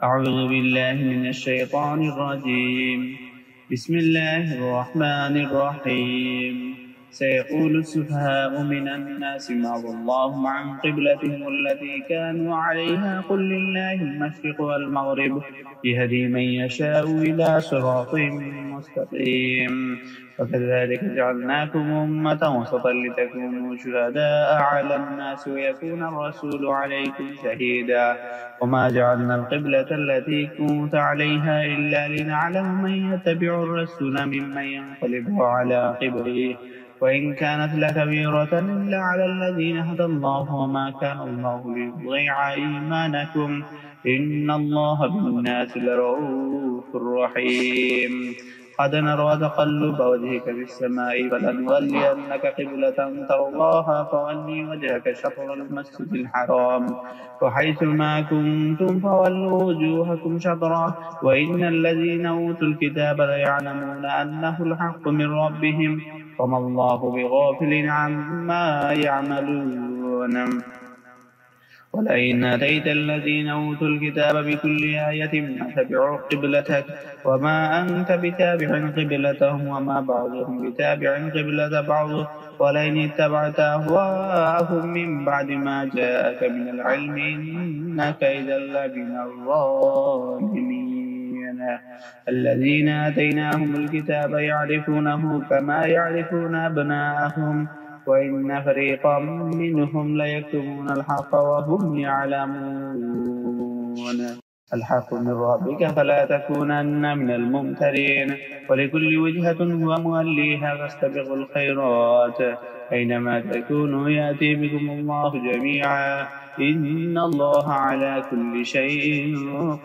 أعوذ بالله من الشيطان الرجيم. بسم الله الرحمن الرحيم. سيقول السفهاء من الناس ما ولاهم عن قبلتهم التي كانوا عليها قل لله المشرق والمغرب يهدي من يشاء إلى صراط مستقيم. وكذلك جعلناكم أمة وسطا لتكونوا شهداء على الناس ويكون الرسول عليكم شهيدا وما جعلنا القبلة التي كنت عليها إلا لنعلم من يتبع الرسول ممن ينقلب على عقبيه وإن كانت لكبيرة إلا على الذين هدى الله وما كان الله ليضيع إيمانكم إن الله بالناس لرؤوف رحيم. قد نرى تقلب وجهك في السماء فلنولينك قبلة ترضاها فولي وجهك شطر المسجد الحرام وحيث ما كنتم فولوا وجوهكم شطرا وإن الذين أوتوا الكتاب ليعلمون أنه الحق من ربهم وما الله بغافل عما يعملون. ولئن أتيت الذين أوتوا الكتاب بكل آية ما تبعوا قبلتك وما أنت بتابع قبلتهم وما بعضهم بتابع قبلة بعض ولئن اتبعت أهواءهم من بعد ما جاءك من العلم إنك إذا لمن الظالمين. الذين آتيناهم الكتاب يعرفونه كما يعرفون أبناءهم وإن فريقا منهم ليكتمون الحق وهم يعلمون. الحق من ربك فلا تكونن من الممترين ولكل وجهة هو موليها فاستبقوا الخيرات أينما تكونوا يأتي بكم الله جميعا إن الله على كل شيء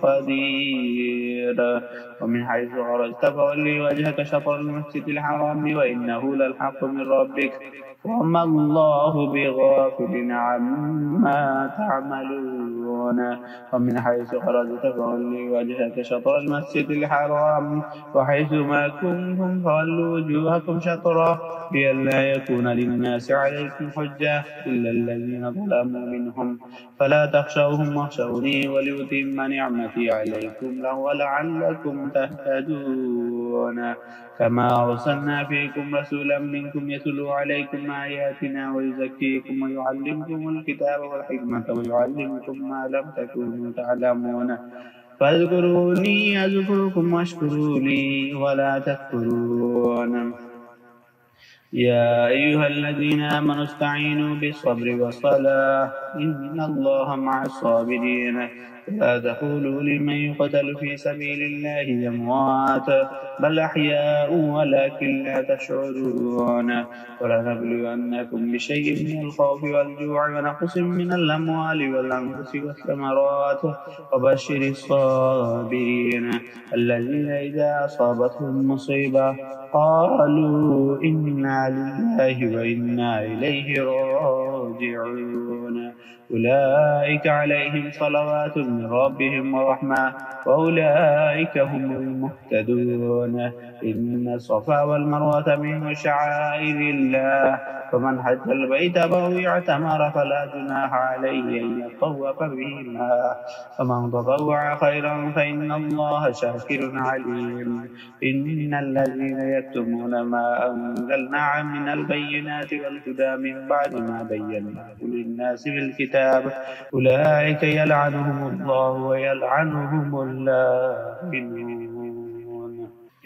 قدير. ومن حيث خرجت فولي وجهك شطر المسجد الحرام وإنه للحق من ربك وما الله بغافل عما تعملون. ومن حيث خرجت فولي وجهك شطر المسجد الحرام وحيث ما كنتم فولوا وجوهكم شطرا لئلا يكون للناس عليكم حجة إلا الذين ظلموا منهم فلا تخشوهم واخشوني ولأتم نعمتي عليكم ولعلكم تهتدون. كما أرسلنا فيكم رسولا منكم يتلو عليكم آياتنا ويزكيكم ويعلمكم الكتاب والحكمة ويعلمكم ما لم تكونوا تعلمون فاذكروني أذكركم واشكروا لي ولا تكفرون. يا أيها الذين آمنوا استعينوا بالصبر والصلاة إن الله مع الصابرين. ولا تقولوا لمن يقتل في سبيل الله أموات بل أحياء ولكن لا تشعرون. ولنبلونكم بشيء من الخوف والجوع ونقص من الأموال والأنفس والثمرات وبشر الصابرين الذين إذا أصابتهم مصيبة قالوا إنا لله وإنا إليه راجعون. أولئك عليهم صلوات من ربهم ورحمة وأولئك هم المهتدون. إن الصفا والمروة من شعائر الله فمن حج البيت أو اعتمر فلا جناح عليه أن يطوف بهما فمن تطوع خيرا فإن الله شاكر عليم. إن الذين يكتمون ما أنزلنا من البينات والهدى من بعد ما بيناه للناس في الكتاب أولئك يلعنهم الله ويلعنهم اللاعنون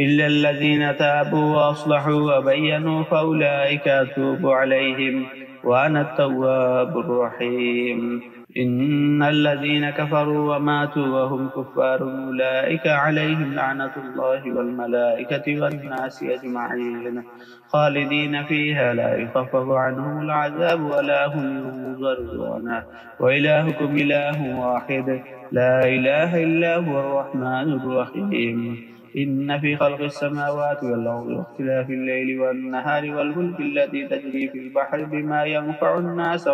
إلا الذين تابوا وأصلحوا وبينوا فأولئك أتوب عليهم وأنا التواب الرحيم. إن الذين كفروا وماتوا وهم كفار أولئك عليهم لعنة الله والملائكة والناس أجمعين خالدين فيها لا يخفف عنهم العذاب ولا هم ينظرون. وإلهكم إله واحد لا إله إلا هو الرحمن الرحيم. إن في خلق السماوات والأرض واختلاف الليل والنهار والفلك التي تجري في البحر بما ينفع الناس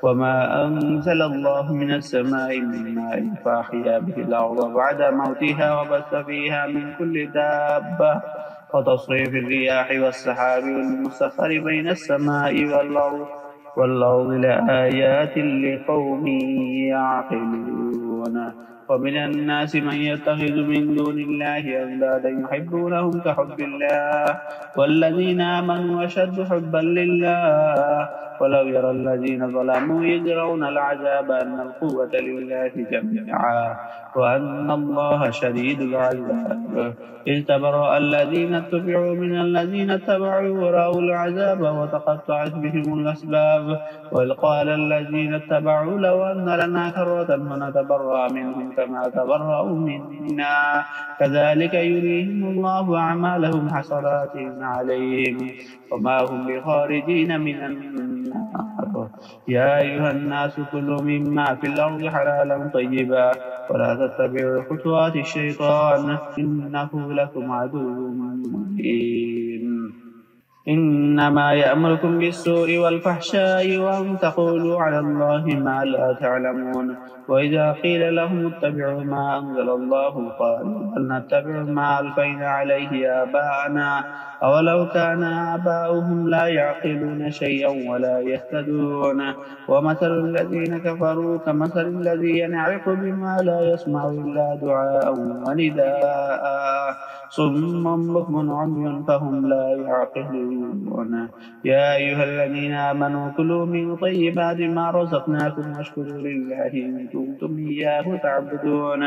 وما أنزل الله من السماء من ماء فأحيا به الأرض بعد موتها وبث فيها من كل دابة وتصريف الرياح والسحاب والمسخر بين السماء والأرض والأرض لآيات لقوم يعقلون. ومن الناس من يتخذ من دون الله أندادا يحبونهم كحب الله والذين آمنوا أشد حبا لله ولو يرى الذين ظلموا يجرون العذاب أن القوة لله جميعا وأن الله شديد العذاب. إذ تبرأ الذين اتبعوا من الذين اتبعوا ورأوا العذاب وتقطعت بهم الأسباب. وإذ قال الذين اتبعوا لو أن لنا كرة فنتبرأ منهم كما تبرأوا منا كذلك يريهم الله أعمالهم حسرات عليهم وما هم بخارجين من النار. يا أيها الناس كلوا مما في الأرض حلالا طيبا ولا تتبعوا خطوات الشيطان إنه لكم عدو مبين. إنما يأمركم بالسوء والفحشاء وأن تقولوا على الله ما لا تعلمون. وإذا قيل لهم اتبعوا ما أنزل الله قالوا بل نتبع ما ألفينا عليه آباءنا أولو كان آباؤهم لا يعقلون شيئا ولا يهتدون. ومثل الذين كفروا كمثل الذي ينعق بما لا يسمع إلا دعاء ونداء صم بكم عمي فهم لا يعقلون. يا أيها الذين آمنوا كلوا من طيبات ما رزقناكم واشكروا لله إن كنتم إياه تعبدون.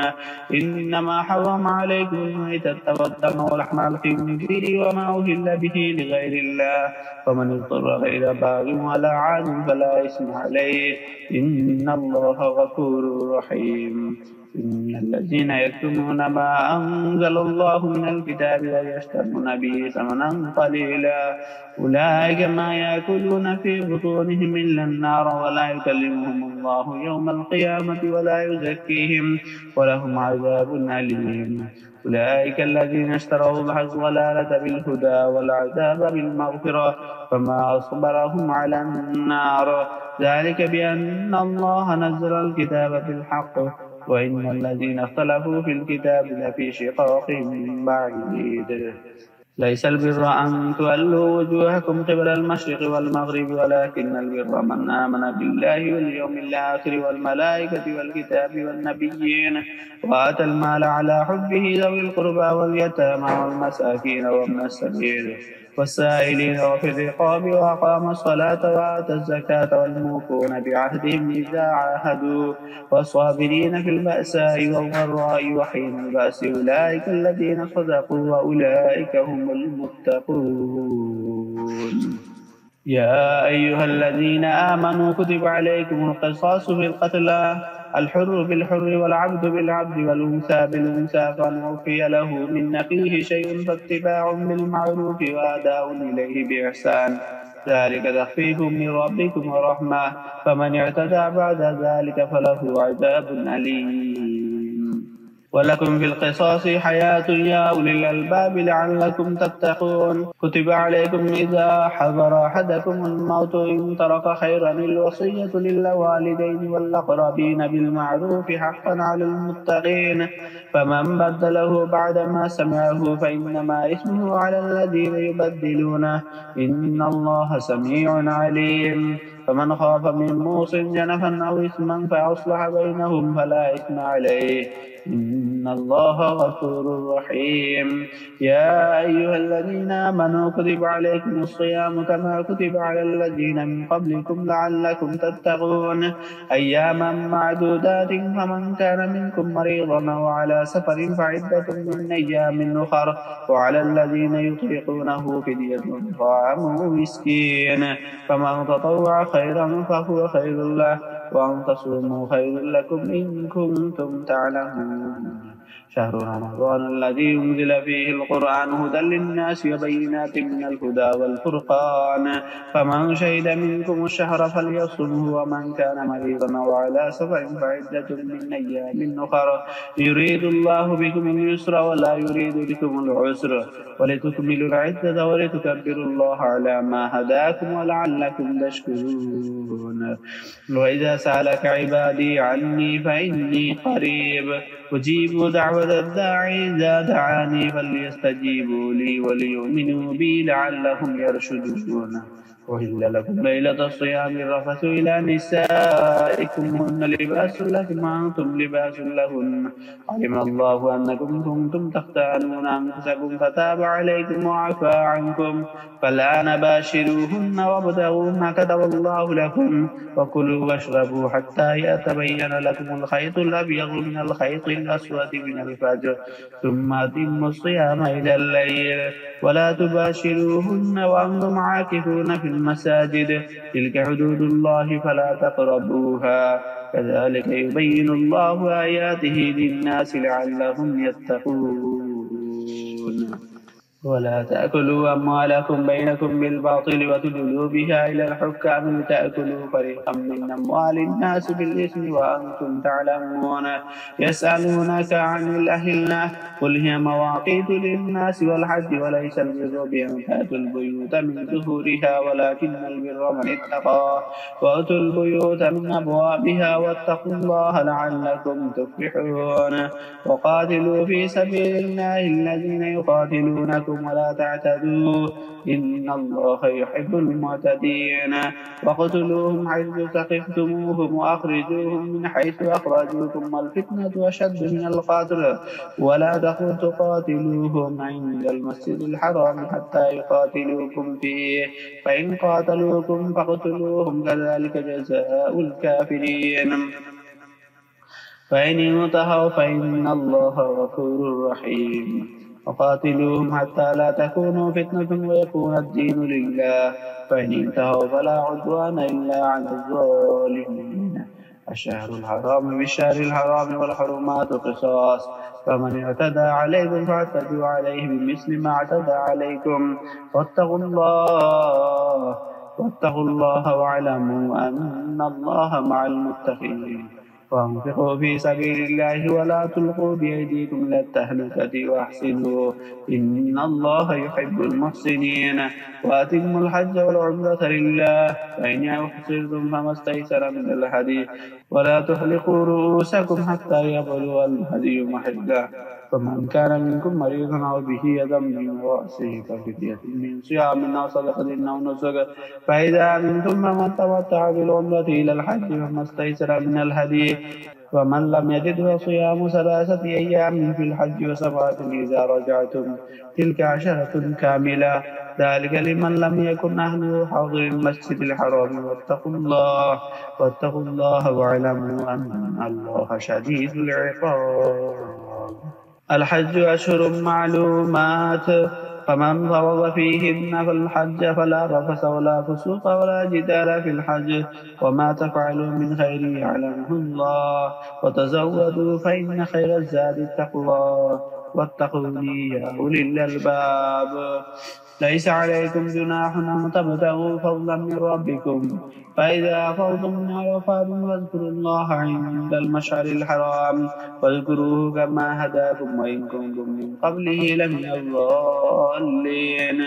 إنما حرم عليكم الميتة والدم ولحم الخنزير وما أهل به لغير الله فمن اضطر غير باغ ولا عاد فلا إثم عليه إن الله غفور رحيم. إن الذين يكتمون ما أنزل الله من الكتاب ويشترون به ثمنا قليلا أولئك ما يأكلون في بطونهم إلا النار ولا يكلمهم الله يوم القيامة ولا يزكيهم ولهم عذاب أليم. أولئك الذين اشتروا الضلالة بالهدى والعذاب بالمغفرة فما أصبرهم على النار ذلك بأن الله نزل الكتاب بالحق وإن الذين اختلفوا في الكتاب لفي شقاق بعيد. ليس البر أن تولوا وجوهكم قبل المشرق والمغرب ولكن البر من آمن بالله واليوم الآخر والملائكة والكتاب والنبيين وآتى المال على حبه ذوي القربى واليتامى والمساكين وابن السبيل والسائلين وفي الرقاب وأقام الصلاة وآتى الزكاة والموفون بعهدهم إذا عاهدوا والصابرين في البأساء والضراء وحين البأس أولئك الذين صدقوا وأولئك هم المتقون. يا أيها الذين آمنوا كتب عليكم القصاص في القتلى الحر بالحر والعبد بالعبد والأنثى بالأنثى فمن عفي له من أخيه شيء فاتباع بالمعروف وأداء إليه بإحسان ذلك تخفيف من ربكم ورحمة فمن اعتدى بعد ذلك فله عذاب أليم. ولكم في القصاص حياة يا أولي الألباب لعلكم تتقون. كتب عليكم إذا حضر أحدكم الموت إن ترك خيرا الوصية للوالدين والأقربين بالمعروف حقا على المتقين فمن بدله بعدما سمعه فإنما إثمه على الذين يبدلونه إن الله سميع عليم. فمن خاف من موص جنفا أو إثما فأصلح بينهم فلا إثم عليه إن الله غفور رحيم. يا أيها الذين آمنوا كتب عليكم الصيام كما كتب على الذين من قبلكم لعلكم تتقون أياما معدودات فمن كان منكم مريضا أو على سفر فعدة من أيام أخر وعلى الذين يطيقونه فدية طعام مسكين فمن تطوع خيرا فهو خير له وأن تصوموا خير لكم إن كنتم تعلمون. شهر رمضان الذي أنزل فيه القرآن هدى للناس وبينات من الهدى والفرقان فمن شهد منكم الشهر فليصمه ومن كان مريضا أو على سفر فعدة من أيام أخر يريد الله بكم اليسر ولا يريد بكم العسر ولتكملوا العدة ولتكبروا الله على ما هداكم ولعلكم تشكرون. وإذا سألك عبادي عني فإني قريب أجيب دعوة الداعي إذا دعاني فليستجيبوا لي وليؤمنوا بي لعلهم يرشدون. أحل لكم ليلة الصيام الرفث إلى نسائكم هن لباس لكم وأنتم لباس لهن علم الله أنكم كنتم تختانون أنفسكم فتاب عليكم وعفى عنكم فالآن باشروهن وابتغوا ما كتب الله لكم وكلوا واشربوا حتى يتبين لكم الخيط الأبيض من الخيط الأسود من الفجر ثم أتموا الصيام إلى الليل ولا تباشروهن وأنتم عاكفون في المساجد تلك حدود الله فلا تقربوها كذلك يبين الله آياته للناس لعلهم يتقون ولا تأكلوا أموالكم بينكم بالباطل وتدلوا بها إلى الحكام لتأكلوا فريقا من أموال الناس بالإثم وأنتم تعلمون يسألونك عن الأهلة قل هي مواقيت للناس والحج وليس البر بأن تأتوا البيوت من ظهورها ولكن البر من اتقى وأتوا البيوت من أبوابها واتقوا الله لعلكم تفلحون وقاتلوا في سبيل الله الذين يقاتلونكم ولا تعتدوا إن الله يحب المعتدين واقتلوهم حيث ثقفتموهم وأخرجوهم من حيث أخرجوكم والفتنة أشد من القتل ولا تقاتلوهم عند المسجد الحرام حتى يقاتلوكم فيه فإن قاتلوكم فاقتلوهم كذلك جزاء الكافرين فإن انتهوا فإن الله غفور رحيم وقاتلوهم حتى لا تكون فتنة ويكون الدين لله فإن انتهوا فلا عدوان إلا على الظالمين الشهر الحرام بالشهر الحرام والحرمات قصاص فمن اعتدى عليكم فاعتدوا عليه بمثل ما اعتدى عليكم واتقوا الله واعلموا أن الله مع المتقين وانفقوا في سبيل الله ولا تلقوا بأيديكم إلى التهلكة وأحسنوا إن الله يحب المحسنين وأتموا الحج والعمرة لله فإن أحصرتم فما استيسر من الهدي ولا تحلقوا رؤوسكم حتى يبلغ الهدي محله فمن كان منكم مريضا أو به أذى من رأسه ففدية من صيام أو صدقة أو نسك فإذا أمنتم فمن تمتع بالعمرة إلى الحج فما استيسر من الهدي ومن لم يجد فصيام 3 أيام في الحج و7 إذا رجعتم تلك 10 كاملة ذلك لمن لم يكن أهله حاضر المسجد الحرام واتقوا الله واعلموا أن الله شديد العقاب الحج أشهر معلومات فمن فرض فيهن فالحج فلا رفث ولا فسوق ولا جدال في الحج وما تفعلوا من خير يعلمه الله وتزودوا فإن خير الزاد التقوى واتقوني يا أولي الألباب ليس عليكم جناح أن تبتغوا فضلا من ربكم فإذا أفضتم من عرفات فاذكروا الله عند المشعر الحرام واذكروه كما هداكم وإن كنتم من قبله لمن الضالين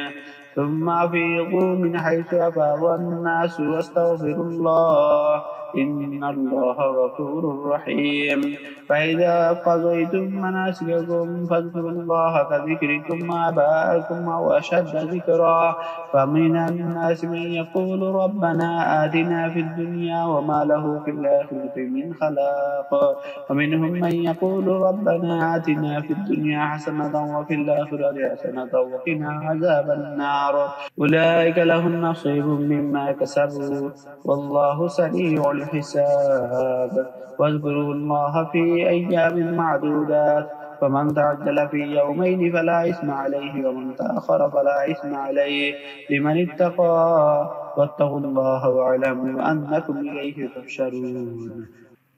ثم أفيضوا من حيث أفاض الناس واستغفروا الله إن الله غفور رحيم فإذا قضيتم مناسككم فاذكروا الله كذكركم آباءكم أو أشد ذكرا فمن الناس من يقول ربنا آتنا في الدنيا وما له في الآخرة من خلاق ومنهم من يقول ربنا آتنا في الدنيا حسنة وفي الآخرة حسنة وقنا عذاب النار أولئك لهم نصيب مما كسبوا والله سريع الحساب واذكروا الله في أيام معدودات فمن تعجل في يومين فلا إثم عليه ومن تأخر فلا إثم عليه لمن اتقى واتقوا الله واعلموا أنكم إليه تحشرون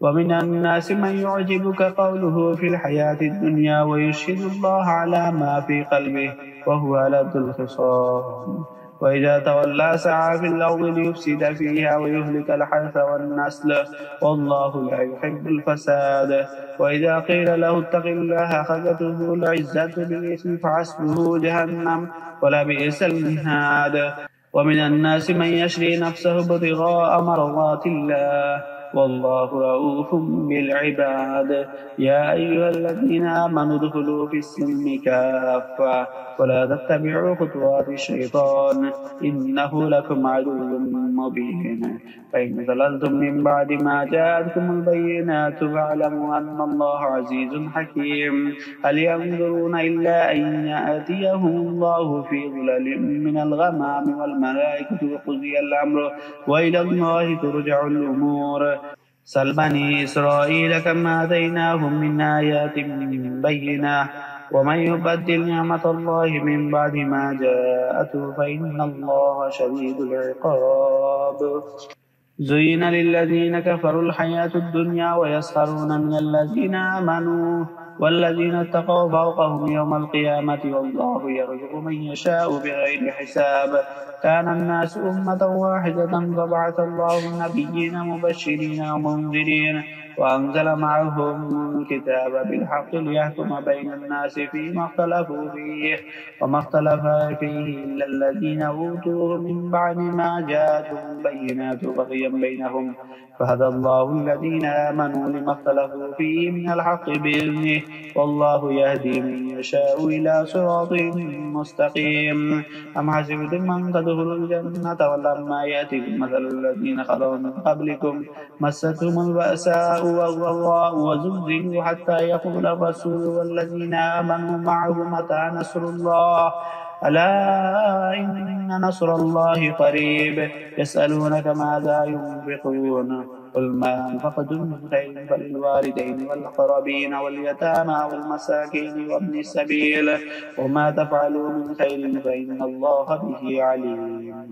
ومن الناس من يعجبك قوله في الحياة الدنيا ويشهد الله على ما في قلبه وهو لد الخصام وإذا تولى سعى في الأرض ليفسد فيها ويهلك الحرث والنسل والله لا يحب الفساد وإذا قيل له اتق الله أخذته العزة بالإثم فحسبه جهنم ولبئس المهاد ومن الناس من يشري نفسه ابتغاء مرضات الله والله رؤوف بالعباد. يا أيها الذين آمنوا ادخلوا في السلم كافة ولا تتبعوا خطوات الشيطان إنه لكم عدو مبين. فإن ضللتم من بعد ما جاءتكم البينات فاعلموا أن الله عزيز حكيم. هل ينظرون إلا أن يأتيهم الله في ظلل من الغمام والملائكة وقضي الأمر وإلى الله ترجع الأمور. سل بني إسرائيل كم آتيناهم من آيات بينة ومن يبدل نعمة الله من بعد ما جاءته فإن الله شديد العقاب. زين للذين كفروا الحياة الدنيا ويسخرون من الذين آمنوا والذين اتقوا فوقهم يوم القيامة والله يرزق من يشاء بغير حساب. كان الناس أمة واحدة فبعث الله النبيين مبشرين ومنذرين وأنزل معهم الكتاب بالحق ليحكم بين الناس فيما اختلفوا فيه وما اختلف فيه إلا الذين أوتوه من بعد ما جاءتهم البينات بغيا بينهم فهدى الله الذين آمنوا لما اختلفوا فيه من الحق بإذنه والله يهدي من يشاء إلى صراط مستقيم. أم حسبتم أن تدخلوا الجنة ولما يأتكم مثل الذين خلوا من قبلكم مستهم البأساء والضراء وزلزلوا حتى يقول الرسول والذين آمنوا معه متى نصر الله ألا إن نصر الله قريب. يسألونك ماذا ينفقون قل ما أنفقتم من خير فللوالدين والأقربين واليتامى والمساكين وابن السبيل وما تفعلوا من خير فإن الله به عليم.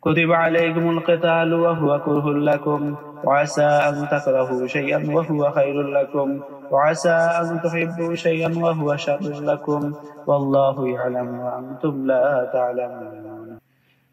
كتب عليكم القتال وهو كره لكم وعسى أن تكرهوا شيئا وهو خير لكم وعسى أن تحبوا شيئا وهو شر لكم والله يعلم وأنتم لا تعلمون.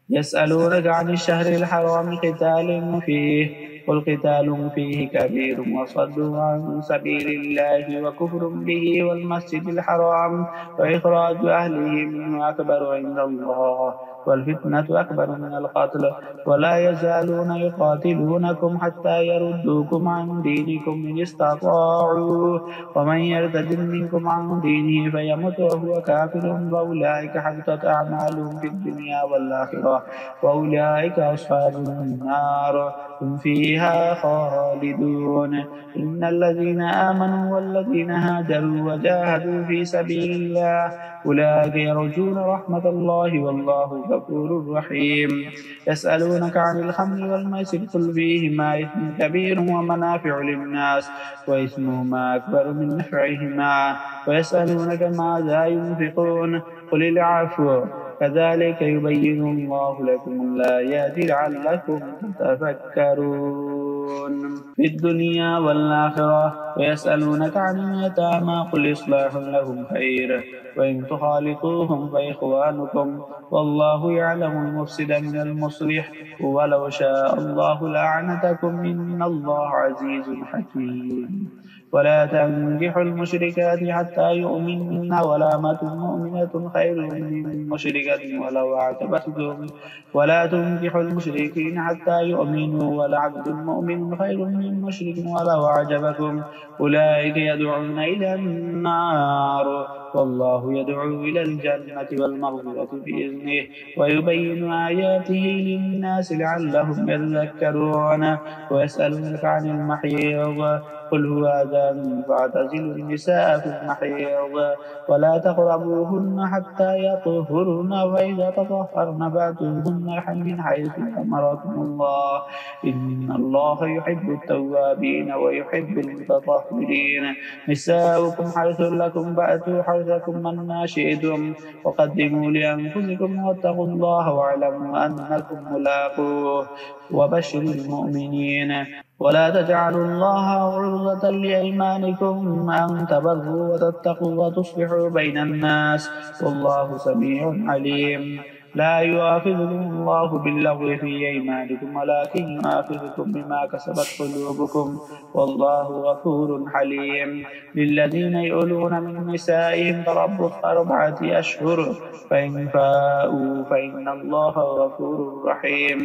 يسألونك عن الشهر الحرام قتال فيه قل قتال فيه كبير وصد عن سبيل الله وكفر به والمسجد الحرام وإخراج أهله منه أكبر عند الله والفتنة أكبر من القتل ولا يزالون يقاتلونكم حتى يردوكم عن دينكم إن استطاعوا ومن يرتد منكم عن دينه فيمت وهو كافر فأولئك حبطت أعمالهم في الدنيا والآخرة وأولئك أصحاب النار هم فيها خالدون. إن الذين آمنوا والذين هاجروا وجاهدوا في سبيل الله أولئك يرجون رحمة الله والله غفور رحيم. يسألونك عن الخمر والميسر قل فيهما إثم كبير ومنافع للناس وإثمهما أكبر من نفعهما ويسألونك ماذا ينفقون قل العفو كذلك يبين الله لكم الآيات لعلكم تتفكرون في الدنيا والآخرة. ويسألونك عن اليتامى قل إصلاح لهم خير وإن تخالطوهم فإخوانكم والله يعلم المفسد من المصلح ولو شاء الله لأعنتكم إن الله عزيز حكيم. ولا تنكحوا المشركات حتى يؤمنن ولأمة مؤمنة خير من مشركة ولو أعجبتكم ولا تنكحوا المشركين حتى يؤمنوا ولعبد مؤمن خير من مشرك ولو أعجبكم أولئك يدعون إلى النار والله يدعو إلى الجنة والمغفرة بإذنه ويبين آياته للناس لعلهم يذكرون. ويسألونك عن المحيض قل هو أذى فاعتزلوا النساء في المحيض ولا تقربوهن حتى يطهرن وإذا تطهرن فأتوهن من حيث أمركم الله إن الله يحب التوابين ويحب المتطهرين. نساؤكم حرث لكم فأتوا حرثكم أنى شئتم وقدموا لأنفسكم واتقوا الله واعلموا أنكم ملاقوه وبشر المؤمنين. ولا تجعلوا الله عرضة لأيمانكم أن تبروا وتتقوا وتصلحوا بين الناس والله سميع عليم. لا يؤاخذكم الله باللغو في أيمانكم ولكن يؤاخذكم بما كسبت قلوبكم والله غفور حليم. للذين يؤلون من نسائهم تربص 4 أشهر فإن فاءوا فإن الله غفور رحيم.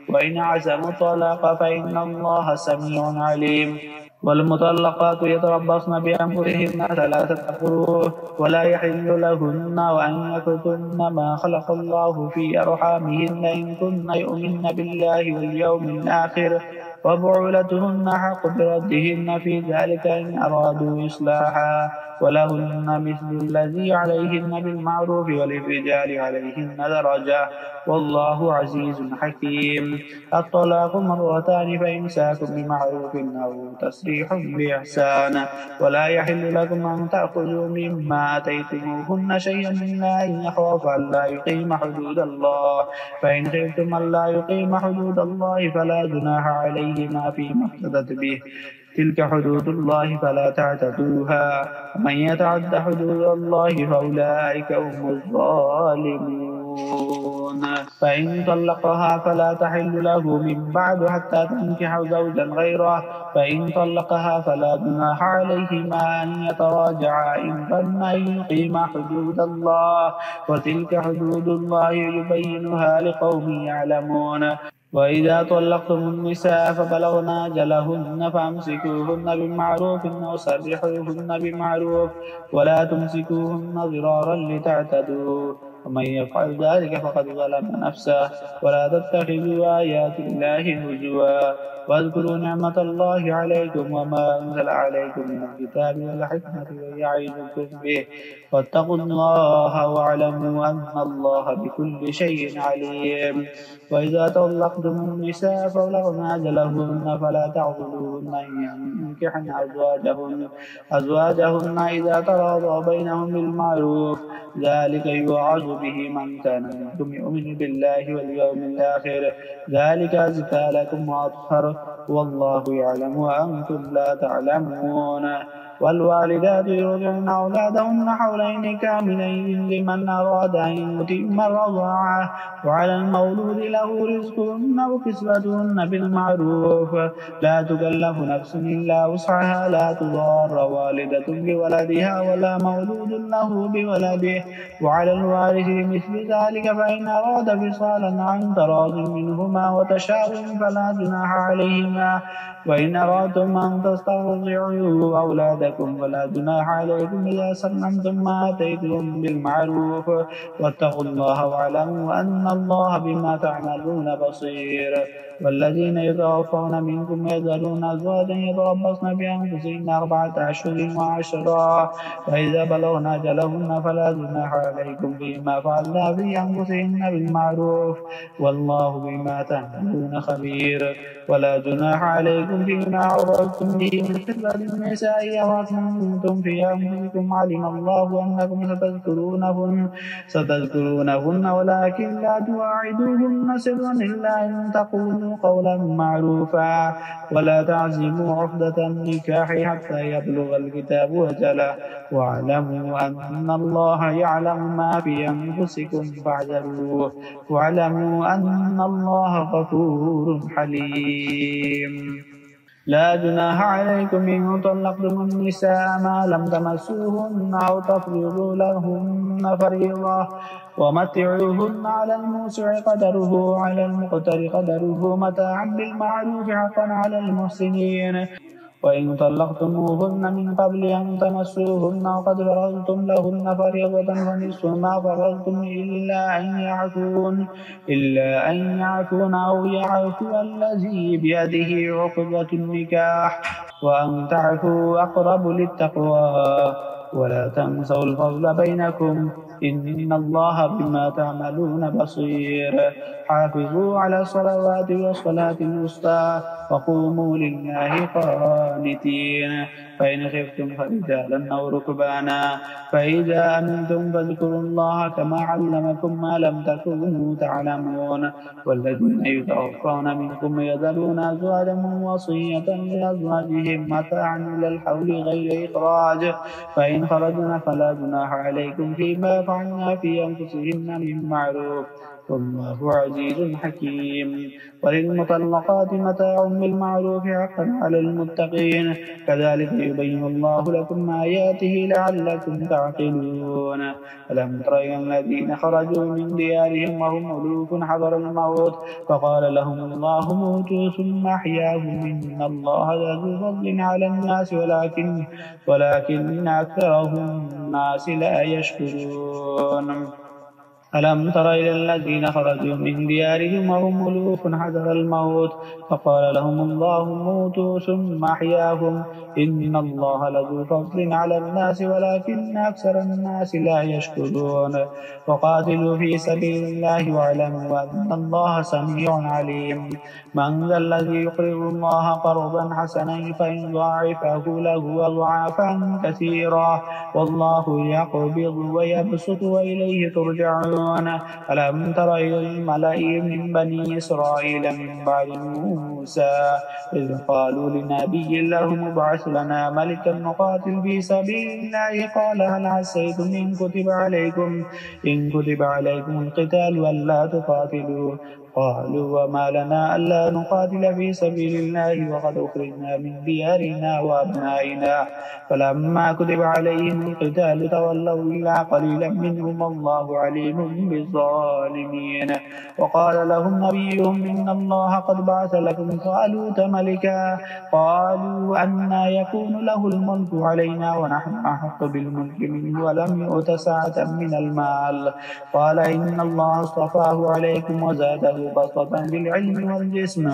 وإن عزموا الطلاق فإن الله سميع عليم. والمطلقات يتربصن بأنفسهن 3 قروء ولا يحل لهن وأن يكتمن ما خلق الله في أرحامهن إن كن يؤمن بالله واليوم الآخر وبعولتهن حق بردهن في ذلك إن أرادوا إصلاحا ولهن مثل الذي عليهن بالمعروف وللرجال عليهن درجة والله عزيز حكيم. الطلاق 2 فإمساك بمعروف أو تسريح بإحسان ولا يحل لكم أن تأخذوا مما آتيتموهن شيئا إلا أن يخاف ألا يقيم حدود الله فإن خفتم ألا يقيم حدود الله فلا جناح عليهما فيما افتدت به تلك حدود الله فلا تعتدوها ومن يتعد حدود الله فأولئك هم الظالمون. فإن طلقها فلا تحل له من بعد حتى تنكح زوجا غيره فإن طلقها فلا جناح عليهما أن يتراجعا إن ظن أن يقيما حدود الله وتلك حدود الله يبينها لقوم يعلمون. وإذا طلقتم النساء فبلغن أجلهن فأمسكوهن بمعروف وسرحوهن بمعروف ولا تمسكوهن ضرارا لتعتدوا ومن يفعل ذلك فقد ظلم نفسه. ولا تتخذوا آيات الله هزوا واذكروا نعمة الله عليكم وما أنزل عليكم من الكتاب والحكمة ويعظكم به واتقوا الله واعلموا أن الله بكل شيء عليم. وإذا طلقتم النساء فبلغن أجلهن فلا تعضلوهن أن ينكحن أزواجهن إذا تراضوا بينهم بالمعروف ذلك يوعظ به من كان منكم يؤمن بالله واليوم الآخر ذلك أزكى لكم وأطهر والله يعلم وأنتم لا تعلمون. والوالدات يرضعن أولادهن حولين كاملين لمن أراد أن يتم الرضاعة وعلى المولود له رزقهن وكسوتهن بالمعروف لا تكلف نفس إلا وسعها لا تضار والدة بولدها ولا مولود له بولده وعلى الوارث مثل ذلك فإن أراد فصالا عن تراض منهما وتشاور فلا جناح عليهما. وإن أردتم أن تسترضعوا أولادكم فلا جناح عليكم إذا سلمتم ما آتيتم بالمعروف واتقوا الله واعلموا أن الله بما تعملون بصير. والذين يتوفون منكم يذرون أزواجا يتربصن بأنفسهن 4 أشهر و10 فإذا بلغن أجلهن فلا جناح عليكم فيما فعلن في أنفسهن بالمعروف والله بما تعملون خبير. ولا جناح عليكم فيما عرضتم به من خطبة النساء أو أكنتم في أنفسكم علم الله أنكم ستذكرونهن ولكن لا تواعدوهن سرا إلا أن تقولوا قولا معروفا ولا تعزموا عقدة النكاح حتى يبلغ الكتاب أجله واعلموا أن الله يعلم ما في أنفسكم فاحذروه واعلموا أن الله غفور حليم. لا جناح عليكم إن طلقتم النساء ما لم تمسوهن أو تفرضوا لهن فريضة ومتعوهن على الموسع قدره وعلى المقتر قدره متاعا بالمعروف حقا على المحسنين. وإن طلقتموهن من قبل أن تمسوهن وقد فرضتم لهن فريضة فنصف ما فرضتم إلا أن يعفون أو يعفو الذي بيده عقدة النكاح وأن تعفوا أقرب للتقوى ولا تنسوا الفضل بينكم إن الله بما تعملون بصير. حافظوا على الصلوات والصلاة الوسطى وقوموا لله قانتين. فإن خفتم فرجالا أو ركبانا فإذا أمنتم فاذكروا الله كما علمكم ما لم تكونوا تعلمون. والذين يتوفون منكم يذرون أزواجا وصية لأزواجهم متاعا إلى الحول غير إخراج فإن خرجن فلا جناح عليكم فيما فعلنا في أنفسهن من معروف والله عزيز حكيم. وللمطلقات متاع بالمعروف حقا على المتقين كذلك يبين الله لكم آياته لعلكم تعقلون. ألم تر إلى الذين خرجوا من ديارهم وهم ألوف حذر الموت فقال لهم الله موتوا ثم أحياهم إن الله لذو فضل على الناس ولكن أكثرهم الناس لا يشكرون. ألم تر إلى الذين خرجوا من ديارهم وهم ألوف حذر الموت فقال لهم الله موتوا ثم أحياهم إن الله لذو فضل على الناس ولكن أكثر الناس لا يشكرون. وقاتلوا في سبيل الله واعلموا أن الله سميع عليم. من ذا الذي يقرض الله قرضا حسنا فيضاعفه له أضعافا كثيرا والله يقبض ويبسط وإليه ترجعون. ألم تر إلى الملأ من بني إسرائيل من بعد موسى إذ قالوا لنبي لهم ابعث لنا ملكا نقاتل في سبيل الله قال هل عسيتم إن كتب عليكم القتال ألا تقاتلوا قالوا وما لنا ألا نقاتل في سبيل الله وقد أخرجنا من ديارنا وأبنائنا فلما كتب عليهم القتال تولوا إلا قليلا منهم والله عليم بالظالمين. وقال لهم نبيهم إن الله قد بعث لكم طالوت ملكا قالوا أنى يكون له الملك علينا ونحن أحق بالملك منه ولم يؤت سعة من المال قال إن الله اصطفاه عليكم وزاده بسطة بالعلم والجسم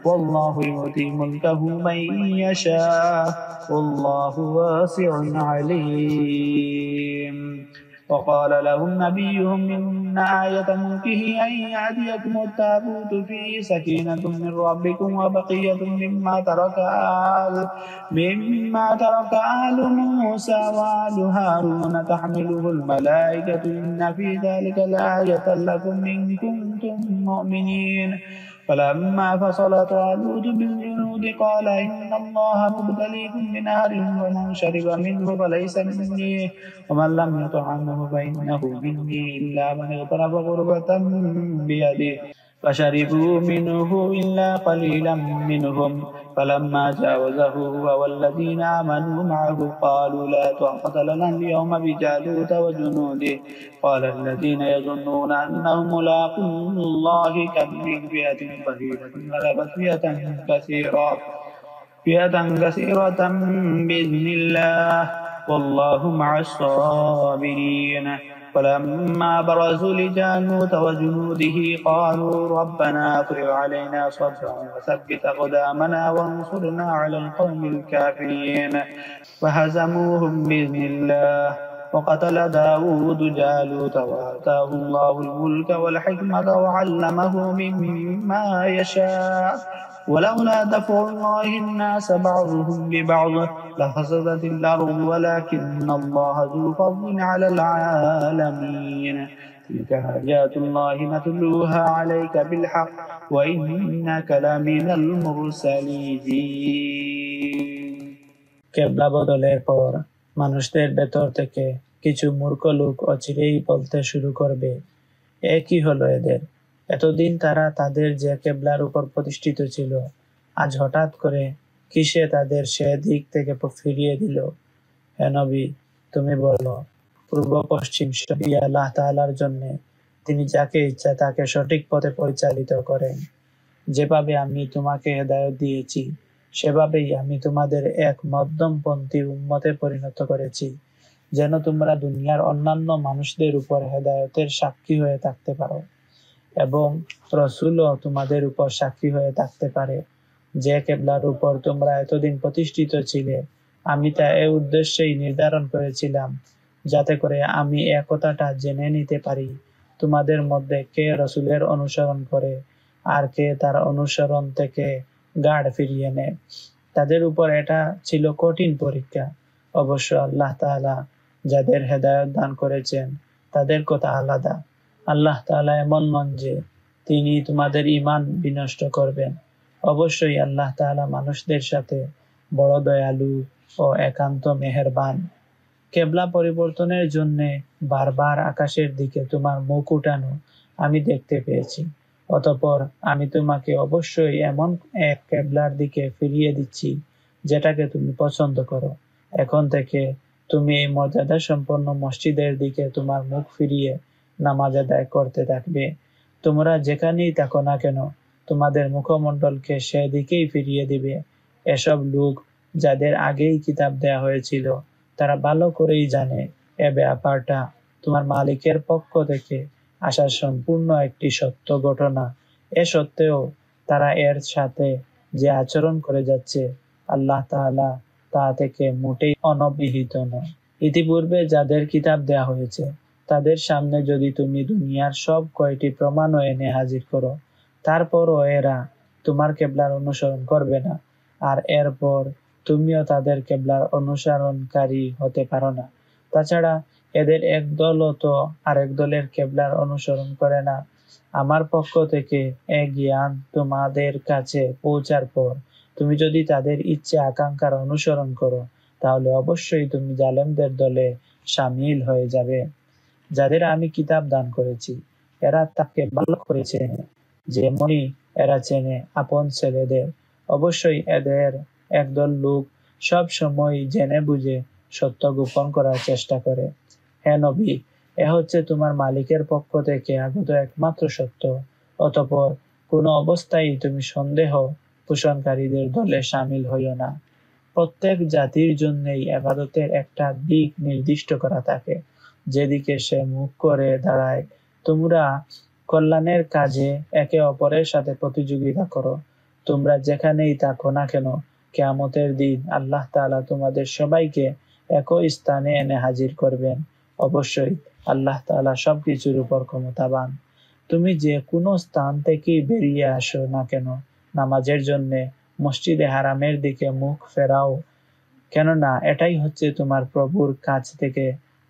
والله يؤتي ملكه من يشاء والله واسع عليم. وقال لهم نبيهم إن آية ملكه أن يأتيكم التابوت فيه سكينة من ربكم وبقية مما ترك آل موسى وآل هارون تحمله الملائكة إن في ذلك لآية لكم إن كنتم مؤمنين. فلما فصل طالوت بالجنود قال إن الله مبتليكم بنهر ومن شرب منه فليس مني ومن لم يطعمه فإنه مني إلا من اغترف غربة بيده فشربوا منه إلا قليلا منهم فلما جاوزه هو والذين آمنوا معه قالوا لا طاقة لنا اليوم بجالوت وجنوده قال الذين يظنون أنهم ملاقو الله كم من فئة قليلة غلبت فئة كثيرة بإذن الله والله مع الصابرين. فلما برزوا لجالوت وجنوده قالوا ربنا افرغ علينا صبرا وثبت أقدامنا وانصرنا على القوم الكافرين فهزموهم بإذن الله. وقتل داود جالوت وآتاه الله الملك والحكمة وعلمه مما يشاء ولولا دفع الله الناس بعضهم ببعض لفسدت الأرض ولكن الله ذو فضل على العالمين. تلك آيات الله نتلوها عليك بالحق وإنك لمن المرسلين. কেবলা বদলের পর মানুষদের ভেতর থেকে কিছু মূর্খ লোক অচিরেই বলতে শুরু করবে, কি হলো এদের? এতদিন তারা তাদের যে কেবলার উপর প্রতিষ্ঠিত ছিল, আজ হঠাৎ করে কিসে তাদের সে দিক থেকে ফিরিয়ে দিল? হে নবী, তুমি বলো, পূর্ব পশ্চিম সবই আল্লাহ তাআলার জন্য। তিনি যাকে ইচ্ছা তাকে সঠিক পথে পরিচালিত করেন। যেভাবে আমি তোমাকে হেদায়েত দিয়েছি সেভাবেই আমি তোমাদের এক মধ্যমপন্থী উম্মতে পরিণত করেছি, যেন তোমরা দুনিয়ার অন্যান্য মানুষদের উপর হেদায়েতের সাক্ষী হয়ে থাকতে পারো এবং রাসূলও তোমাদের উপর সাক্ষী হয়ে থাকতে পারে। যে কেবলার উপর তোমরা এতদিন প্রতিষ্ঠিত ছিলে, আমি তা এই উদ্দেশ্যেই নির্ধারণ করেছিলাম, যাতে করে আমি একথাটা জেনে নিতে পারি তোমাদের মধ্যে কে রাসূলের অনুসরণ করে আর কে তার অনুসরণ থেকে গাড় ফিরিয়ে নেয়। তাদের উপর এটা ছিল কঠিন পরীক্ষা। অবশ্য আল্লাহ তাআলা যাদের হেদায়েত দান করেছেন তাদের কথা আলাদা। আল্লাহ তাআলা এমন নন যে তিনি তোমাদের ঈমান বিনষ্ট করবেন। অবশ্যই আল্লাহ তাআলা মানুষদের সাথে বড় দয়ালু ও একান্ত মেহেরবান। কেবলা পরিবর্তনের জন্য বারবার আকাশের দিকে তোমার মুখ উঠানো আমি দেখতে পেয়েছি। অতঃপর আমি তোমাকে অবশ্যই এমন এক কেবলার দিকে ফিরিয়ে দিচ্ছি যেটাকে তুমি পছন্দ করো। এখন থেকে তুমি এই মর্যাদা সম্পন্ন মসজিদের দিকে তোমার মুখ ফিরিয়ে নামাজ আদায় করতে থাকবে। তোমরা যেখানেই থাকো না কেন, তোমাদের মুখমণ্ডলকে সেদিকেই ফিরিয়ে দিবে। এসব লোক যাদের আগেই কিতাব দেয়া হয়েছিল, তারা ভালো করেই জানে এ ব্যাপারটা তোমার মালিকের পক্ষ থেকে আসা সম্পূর্ণ একটি সত্য ঘটনা। এ সত্ত্বেও তারা এর সাথে যে আচরণ করে যাচ্ছে, আল্লাহ তাআলা তা থেকে মোটেই অনভিহিত নয়। ইতিপূর্বে যাদের কিতাব দেয়া হয়েছে, তাদের সামনে যদি তুমি দুনিয়ার সব কয়টি প্রমাণও এনে হাজির করো, তারপরও এরা তোমার কেবলার অনুসরণ করবে না। আর এরপর তুমিও তাদের কেবলার অনুসরণকারী হতে পারো না। তাছাড়া এদের এক দলও তো আরেক দলের কেবলার অনুসরণ করে না। আমার পক্ষ থেকে এ জ্ঞান তোমাদের কাছে পৌঁছার পর তুমি যদি তাদের ইচ্ছে আকাঙ্ক্ষার অনুসরণ করো, তাহলে অবশ্যই তুমি জালেমদের দলে শামিল হয়ে যাবে। যাদের আমি কিতাব দান করেছি, এরা তাকে ভালো করে চেনে, যেমনই এরা চেনে আপন ছেলেদের। অবশ্যই এদের একদল লোক সব সময় জেনে বুঝে সত্য গোপন করার চেষ্টা করে। হে নবী, এ হচ্ছে তোমার মালিকের পক্ষ থেকে আগত একমাত্র সত্য। অতঃপর কোনো অবস্থায় তুমি সন্দেহ পোষণকারীদের দলে শামিল হইও না। প্রত্যেক জাতির জন্যই ইবাদতের একটা দিক নির্দিষ্ট করা থাকে, যেদিকে সে মুখ করে দাঁড়ায়। তোমরা কল্যাণের কাজে একে অপরের সাথে প্রতিযোগিতা করো। তোমরা যেখানেই থাকো না কেন, কিয়ামতের দিন আল্লাহ তাআলা তোমাদের সবাইকে একই স্থানে এনে হাজির করবেন। অবশ্যই আল্লাহ তাআলা সবকিছুর উপর ক্ষমতাবান। তুমি যে কোনো স্থান থেকেই বেরিয়ে আসো না কেন, নামাজের জন্য মসজিদে হারামের দিকে মুখ ফেরাও, কেননা এটাই হচ্ছে তোমার প্রভুর কাছ থেকে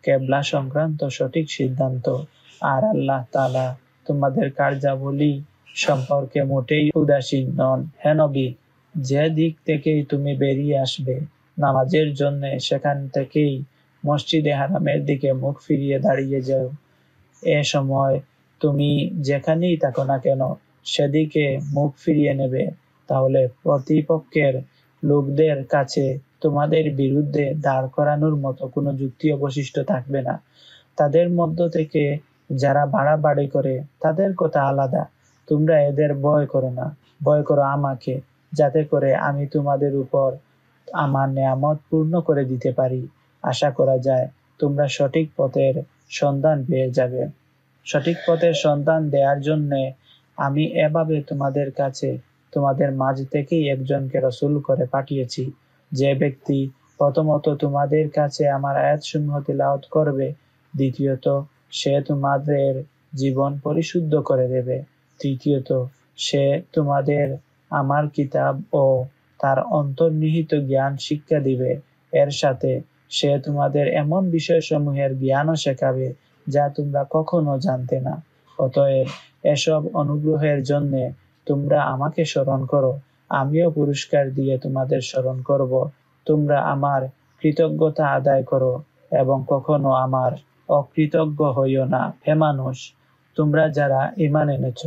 কেবলা সংক্রান্ত সঠিক সিদ্ধান্ত। আর আল্লাহ তাআলা তোমাদের কার্যাবলী সম্পর্কে মোটেই উদাসীন নন। হে নবী, যে দিক থেকেই তুমি বেরিয়ে আসবে নামাজের জন্য, সেখান থেকেই মসজিদে হারামের দিকে মুখ ফিরিয়ে দাঁড়িয়ে যাও। এ সময় তুমি যেখানেই থাকো না কেন, সেদিকে মুখ ফিরিয়ে নেবে, তাহলে প্রতিপক্ষের লোকদের কাছে তোমাদের বিরুদ্ধে দাঁড় করানোর মতো কোনো যুক্তি অবশিষ্ট থাকবে না। তাদের মধ্য থেকে যারা বাড়াবাড়ি করে, তাদের কথা আলাদা। তোমরা এদের ভয় করো না, ভয় করো আমাকে, যাতে করে আমি তোমাদের উপর আমার নেয়ামত পূর্ণ করে দিতে পারি। আশা করা যায় তোমরা সঠিক পথের সন্ধান পেয়ে যাবে। সঠিক পথের সন্ধান দেওয়ার জন্য আমি এভাবে তোমাদের কাছে, তোমাদের মাঝ থেকেই একজনকে রসূল করে পাঠিয়েছি, যে ব্যক্তি প্রথমত তোমাদের কাছে আমার আয়াতসমূহ তিলাওয়াত করবে, দ্বিতীয়ত সে তোমাদের জীবন পরিশুদ্ধ করে দেবে, তৃতীয়ত সে তোমাদের আমার কিতাব ও তার অন্তর্নিহিত জ্ঞান শিক্ষা দিবে। এর সাথে সে তোমাদের এমন বিষয়সমূহের জ্ঞানও শেখাবে যা তোমরা কখনো জানতে না। অতএব এসব অনুগ্রহের জন্য তোমরা আমাকে স্মরণ করো, আমিও পুরস্কার দিয়ে তোমাদের স্মরণ করব। তোমরা আমার কৃতজ্ঞতা আদায় করো এবং কখনো আমার অকৃতজ্ঞ হইও না। হে মানুষ, তোমরা যারা ঈমান এনেছ,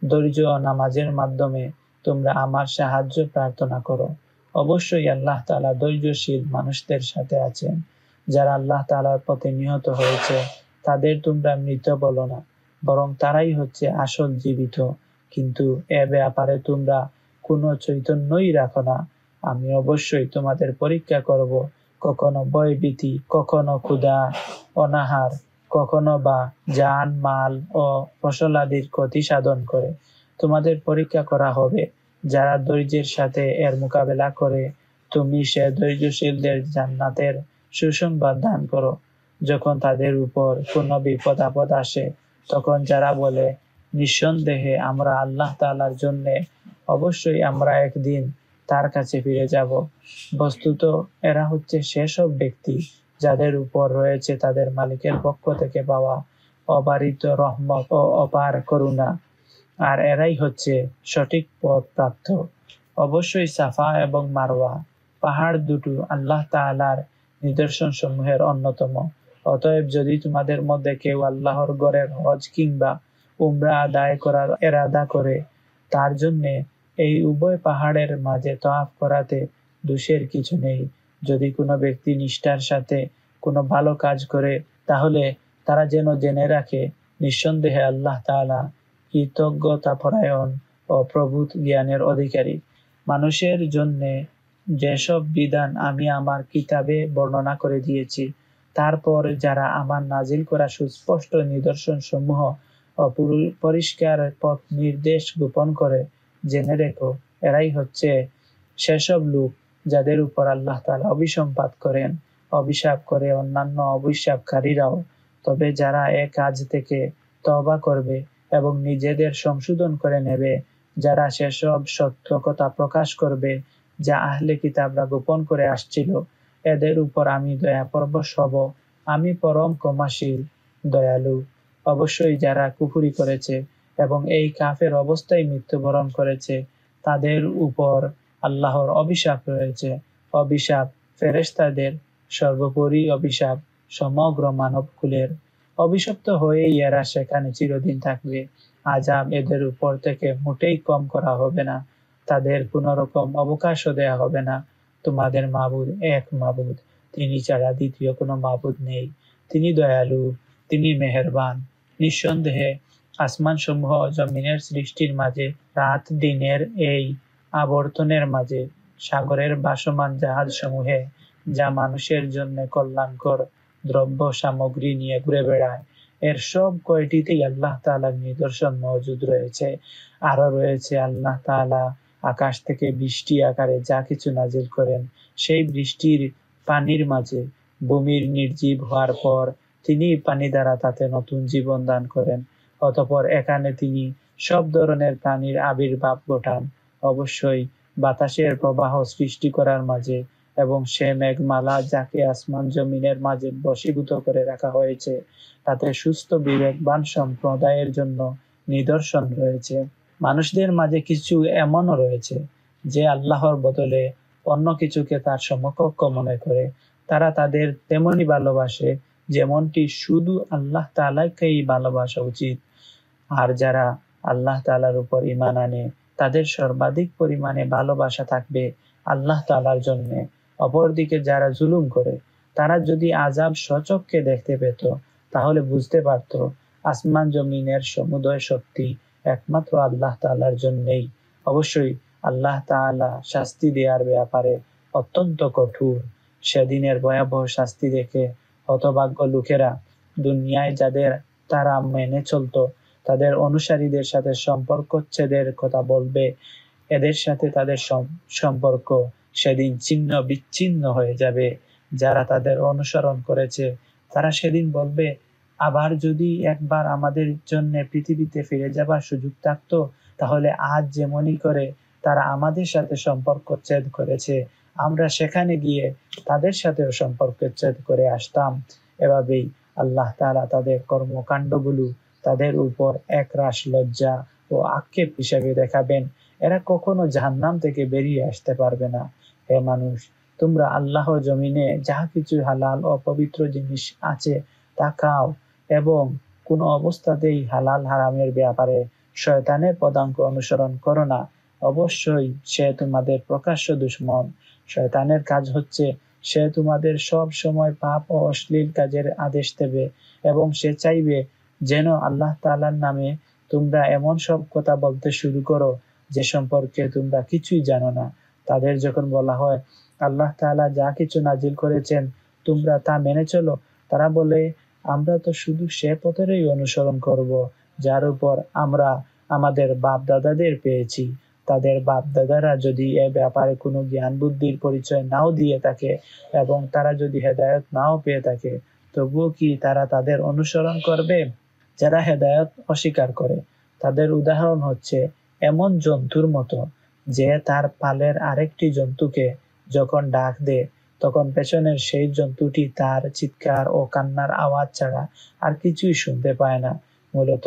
ধৈর্য ও নামাজের মাধ্যমে তোমরা আমার সাহায্য প্রার্থনা করো। অবশ্যই আল্লাহ তাআলা ধৈর্যশীল মানুষদের সাথে আছেন। যারা আল্লাহ তাআলার পথে নিহত হয়েছে, তাদের তোমরা মৃত বলো না, বরং তারাই হচ্ছে আসল জীবিত। কিন্তু এ ব্যাপারে তোমরা কোনো চৈতন্যই রাখো না। আমি অবশ্যই তোমাদের পরীক্ষা করব, কখনো ভয়ভীতি, কখনো ক্ষুধা অনাহার, কখনো বা জান মাল ও ফসলাদির ক্ষতি সাধন করে তোমাদের পরীক্ষা করা হবে। যারা ধৈর্যের সাথে এর মোকাবেলা করে, তুমি সে ধৈর্যশীলদের জান্নাতের সুসংবাদ দান করো। যখন তাদের উপর কোনো বিপদ আপদ আসে, তখন যারা বলে নিঃসন্দেহে আমরা আল্লাহ তাআলার জন্য, অবশ্যই আমরা একদিন তার কাছে ফিরে যাব, বস্তুত এরা হচ্ছে সেসব ব্যক্তি যাদের উপর রয়েছে তাদের মালিকের পক্ষ থেকে পাওয়া অবারিত রহমত ও অপার করুণা, আর এরাই হচ্ছে সঠিক পথ প্রাপ্ত। অবশ্যই সাফা এবং মারওয়া পাহাড় দুটো আল্লাহ তাআলার নিদর্শন সমূহের অন্যতম। অতএব যদি তোমাদের মধ্যে কেউ আল্লাহর ঘরের হজ কিংবা উমরা আদায় করার এরাদা করে, তার জন্য এই উভয় পাহাড়ের মাঝে তওয়াফ করাতে দোষের কিছু নেই। যদি কোনো ব্যক্তি নিষ্ঠার সাথে কোনো ভালো কাজ করে, তাহলে তারা যেন জেনে রাখে নিঃসন্দেহে আল্লাহ তাআলা কৃতজ্ঞতাপরায়ণ ও প্রভূত জ্ঞানের অধিকারী। মানুষের জন্য যেসব বিধান আমি আমার কিতাবে বর্ণনা করে দিয়েছি, তারপর যারা আমার নাজিল করা সুস্পষ্ট নিদর্শন সমূহ ও পরিষ্কার পথ নির্দেশ গোপন করে, জেনে রেখো এরাই হচ্ছে সেসব লোক যাদের উপর আল্লাহ তাআলা অভিসম্পাত করেন, অভিশাপ করে অন্যান্য অভিশাপকারীরাও। তবে যারা এক কাজ থেকে তওবা করবে এবং নিজেদের সংশোধন করে নেবে, যারা সেসব সত্য কথা প্রকাশ করবে যা আহলে কিতাবরা গোপন করে আসছিল, এদের উপর আমি দয়াপরবশ হব। আমি পরম ক্ষমাশীল, দয়ালু। অবশ্যই যারা কুফরি করেছে এবং এই কাফের অবস্থায় মৃত্যুবরণ করেছে, তাদের উপর আল্লাহর অভিশাপ রয়েছে। অভিশাপ ফেরেশতাদের, সর্বোপরি অভিশাপ সমগ্র মানবকুলের। অভিশপ্ত হয়েই এরা সেখানে চিরদিন থাকবে। আযাব এদের উপর থেকে মোটেই কম করা হবে না, তাদের কোনো রকম অবকাশও দেয়া হবে না। তোমাদের মাবুদ এক মাবুদ, তিনি ছাড়া দ্বিতীয় কোনো মাবুদ নেই। তিনি দয়ালু, তিনি মেহেরবান। নিঃসন্দেহে আসমান সমূহ জমিনের সৃষ্টির মাঝে, রাত দিনের এই আবর্তনের মাঝে, সাগরের ভাসমান জাহাজ সমূহে যা মানুষের জন্য কল্যাণকর দ্রব্য সামগ্রী নিয়ে ঘুরে বেড়ায়, এর সব কয়টিতেই আল্লাহ তাআলার নিদর্শন মজুদ রয়েছে। আরো রয়েছে আল্লাহ তাআলা আকাশ থেকে বৃষ্টি আকারে যা কিছু নাজিল করেন, সেই বৃষ্টির পানির মাঝে ভূমির নির্জীব হওয়ার পর তিনি পানি দ্বারা তাতে নতুন জীবন দান করেন। অতঃপর এখানে তিনি সব ধরনের প্রাণীর আবির্ভাব ঘটান। অবশ্যই বাতাসের প্রবাহ সৃষ্টি করার মাঝে এবং সে মেঘমালা যাকে আসমান জমিনের মাঝে বশীভূত করে রাখা হয়েছে, তাতে সুস্থ বিবেকবান সম্প্রদায়ের জন্য নিদর্শন রয়েছে। মানুষদের মাঝে কিছু এমনও রয়েছে যে আল্লাহর বদলে অন্য কিছুকে তার সমকক্ষ মনে করে। তারা তাদের তেমনি ভালোবাসে যেমনটি শুধু আল্লাহ তাআলাকেই ভালোবাসা উচিত। আর যারা আল্লাহ তাআলার উপর ঈমান আনে, তাদের সর্বাধিক পরিমাণে ভালোবাসা থাকবে আল্লাহ তাআলার জন্য। অপরদিকে যারা জুলুম করে, তারা যদি আযাব স্বচক্ষে দেখতে পেত, তাহলে বুঝতে পারত আসমান জমিনের সমুদয় শক্তি একমাত্র আল্লাহ তাআলার জন্যই। অবশ্যই আল্লাহ তাআলা শাস্তি দেওয়ার ব্যাপারে অত্যন্ত কঠোর। সেদিনের ভয়াবহ শাস্তি দেখে হতভাগ্য লোকেরা দুনিয়ায় যাদের তারা মেনে চলত, তাদের অনুসারীদের সাথে সম্পর্কচ্ছেদের কথা বলবে। এদের সাথে তাদের সম্পর্ক সেদিন ছিন্ন বিচ্ছিন্ন হয়ে যাবে। যারা তাদের অনুসরণ করেছে, তারা সেদিন বলবে, আবার যদি একবার আমাদের জন্য পৃথিবীতে ফিরে যাবার সুযোগ থাকতো, তাহলে আজ যেমনই করে তারা আমাদের সাথে সম্পর্কচ্ছেদ করেছে, আমরা সেখানে গিয়ে তাদের সাথেও সম্পর্কচ্ছেদ করে আসতাম। এভাবেই আল্লাহ তাআলা তাদের কর্মকাণ্ডগুলো তাদের উপর একরাশ লজ্জা ও আক্ষেপ হিসেবে দেখাবেন। এরা কখনো জাহান্নাম থেকে বেরিয়ে আসতে পারবে না। হে মানুষ, তোমরা আল্লাহর জমিনে যা কিছু হালাল ও পবিত্র জিনিস আছে তা খাও, এবং কোনো অবস্থাতেই হালাল হারামের ব্যাপারে শয়তানের পদাঙ্ক অনুসরণ করো না। অবশ্যই সে তোমাদের প্রকাশ্য দুশমন। শয়তানের কাজ হচ্ছে সে তোমাদের সব সময় পাপ ও অশ্লীল কাজের আদেশ দেবে, এবং সে চাইবে যেন আল্লাহ তাআলার নামে তোমরা এমন সব কথা বলতে শুরু করো যে সম্পর্কে তোমরা কিছুই জানো না। তাদের যখন বলা হয় আল্লাহ তাআলা যা কিছু নাজিল করেছেন তোমরা তা মেনে চলো, তারা বলে, আমরা তো শুধু সে পথেরই অনুসরণ করব যার উপর আমরা আমাদের বাপ দাদাদের পেয়েছি। তাদের বাপ দাদারা যদি এ ব্যাপারে কোনো জ্ঞান বুদ্ধির পরিচয় নাও দিয়ে থাকে এবং তারা যদি হেদায়েত নাও পেয়ে থাকে, তবুও কি তারা তাদের অনুসরণ করবে? যারা হেদায়েত অস্বীকার করে, তাদের উদাহরণ হচ্ছে এমন জন্তুর মতো যে তার পালের আরেকটি জন্তুকে যখন ডাক দেয়, তখন পেছনের সেই জন্তুটি তার চিৎকার ও কান্নার আওয়াজ ছাড়া আর কিছুই শুনতে পায় না। মূলত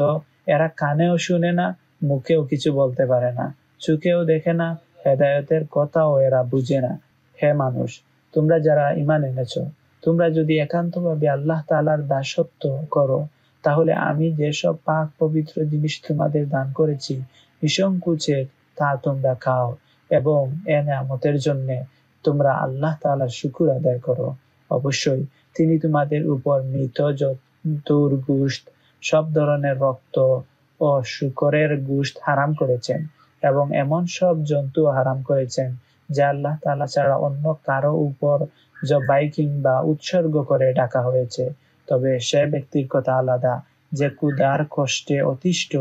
এরা কানেও শুনে না, মুখেও কিছু বলতে পারে না, চোখেও দেখে না, হেদায়েতের কথাও এরা বুঝে না। হে মানুষ, তোমরা যারা ঈমান এনেছো, তোমরা যদি একান্তভাবে আল্লাহ তাআলার দাসত্ব করো, তাহলে আমি যেসব পাক পবিত্র জিনিস তোমাদের দান করেছি নিঃসংকোচে তা তোমরা খাও এবং এ নিয়ামতের জন্য তোমরা আল্লাহ তাআলার শুকর আদায় করো। অবশ্যই তিনি তোমাদের উপর মৃত জন্তুর গোশত, সব ধরনের রক্ত ও শূকরের গোশত হারাম করেছেন এবং এমন সব জন্তু হারাম করেছেন যা আল্লাহ তাআলা ছাড়া অন্য কারো উপর জবাই কিংবা উৎসর্গ করে ডাকা হয়েছে। তবে সে ব্যক্তির কথা আলাদা যে ক্ষুধার কষ্টে অতিষ্ঠ,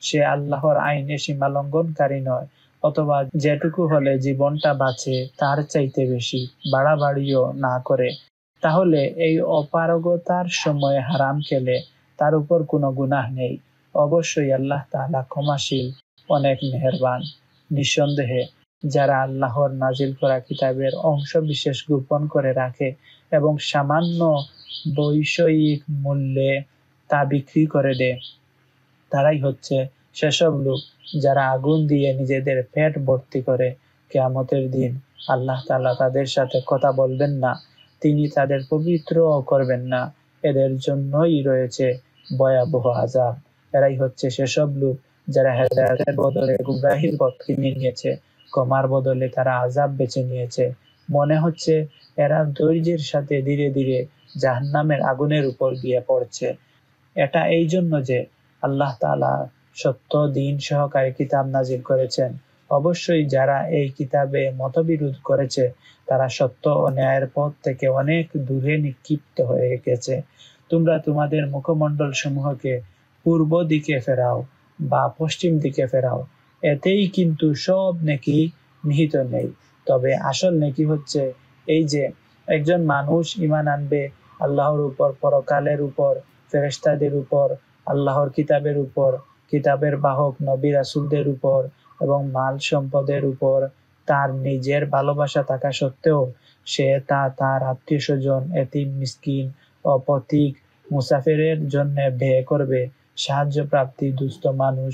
সে আল্লাহর আইনে সীমা লঙ্ঘনকারী নয়, অথবা যেটুকু হলে জীবনটা বাঁচে তার চাইতে বেশি বাড়াবাড়িও না করে, তাহলে এই অপারগতার সময় হারাম খেলে তার উপর কোনো গুনাহ নেই। অবশ্যই আল্লাহ তাআলা ক্ষমাশীল, অনেক মেহেরবান। নিঃসন্দেহে যারা আল্লাহর নাজিল করা কিতাবের অংশ বিশেষ গোপন করে রাখে এবং সামান্য বৈষয়িক মূল্যে তা বিক্রি করে দেয়, তারাই হচ্ছে সেসব লোক যারা আগুন দিয়ে নিজেদের পেট ভর্তি করে। কিয়ামতের দিন আল্লাহ তাআলা তাদের সাথে কথা বলবেন না, তিনি তাদের পবিত্র করবেন না। এদের জন্যই রয়েছে ভয়াবহ আযাব। এরাই হচ্ছে সেসব লোক যারা হেদায়েতের বদলে গুমরাহির পথ কিনে নিয়েছে, ক্ষমার বদলে তারা আযাব বেছে নিয়েছে। মনে হচ্ছে এরা ধৈর্যের সাথে ধীরে ধীরে জাহান্নামের আগুনের উপর গিয়ে পড়ছে। এটা এই জন্য যে আল্লাহ তাআলা সত্য দিন সহকারে কিতাব নাজিল করেছেন। অবশ্যই যারা এই কিতাবে মতবিরোধ করেছে তারা সত্য ও ন্যায়ের পথ থেকে অনেক দূরে নিক্ষিপ্ত হয়ে গেছে। তোমরা তোমাদের মুখমণ্ডল সমূহকে পূর্ব দিকে ফেরাও বা পশ্চিম দিকে ফেরাও, এতেই কিন্তু সব নেকি নিহিত নেই। তবে আসল নেকি হচ্ছে এই যে একজন মানুষ ঈমান আনবে আল্লাহর উপর, পরকালের উপর, ফেরেশতাদের উপর, আল্লাহর কিতাবের উপর, কিতাবের বাহক নবী রাসূলদের উপর এবং মাল সম্পদের উপর তার নিজের ভালোবাসা থাকা সত্ত্বেও সে তা তার আত্মীয়স্বজন, এতিম, মিসকিন ও পথিক মুসাফিরের জন্য ব্যয় করবে। সাহায্য প্রার্থী দুস্থ মানুষ,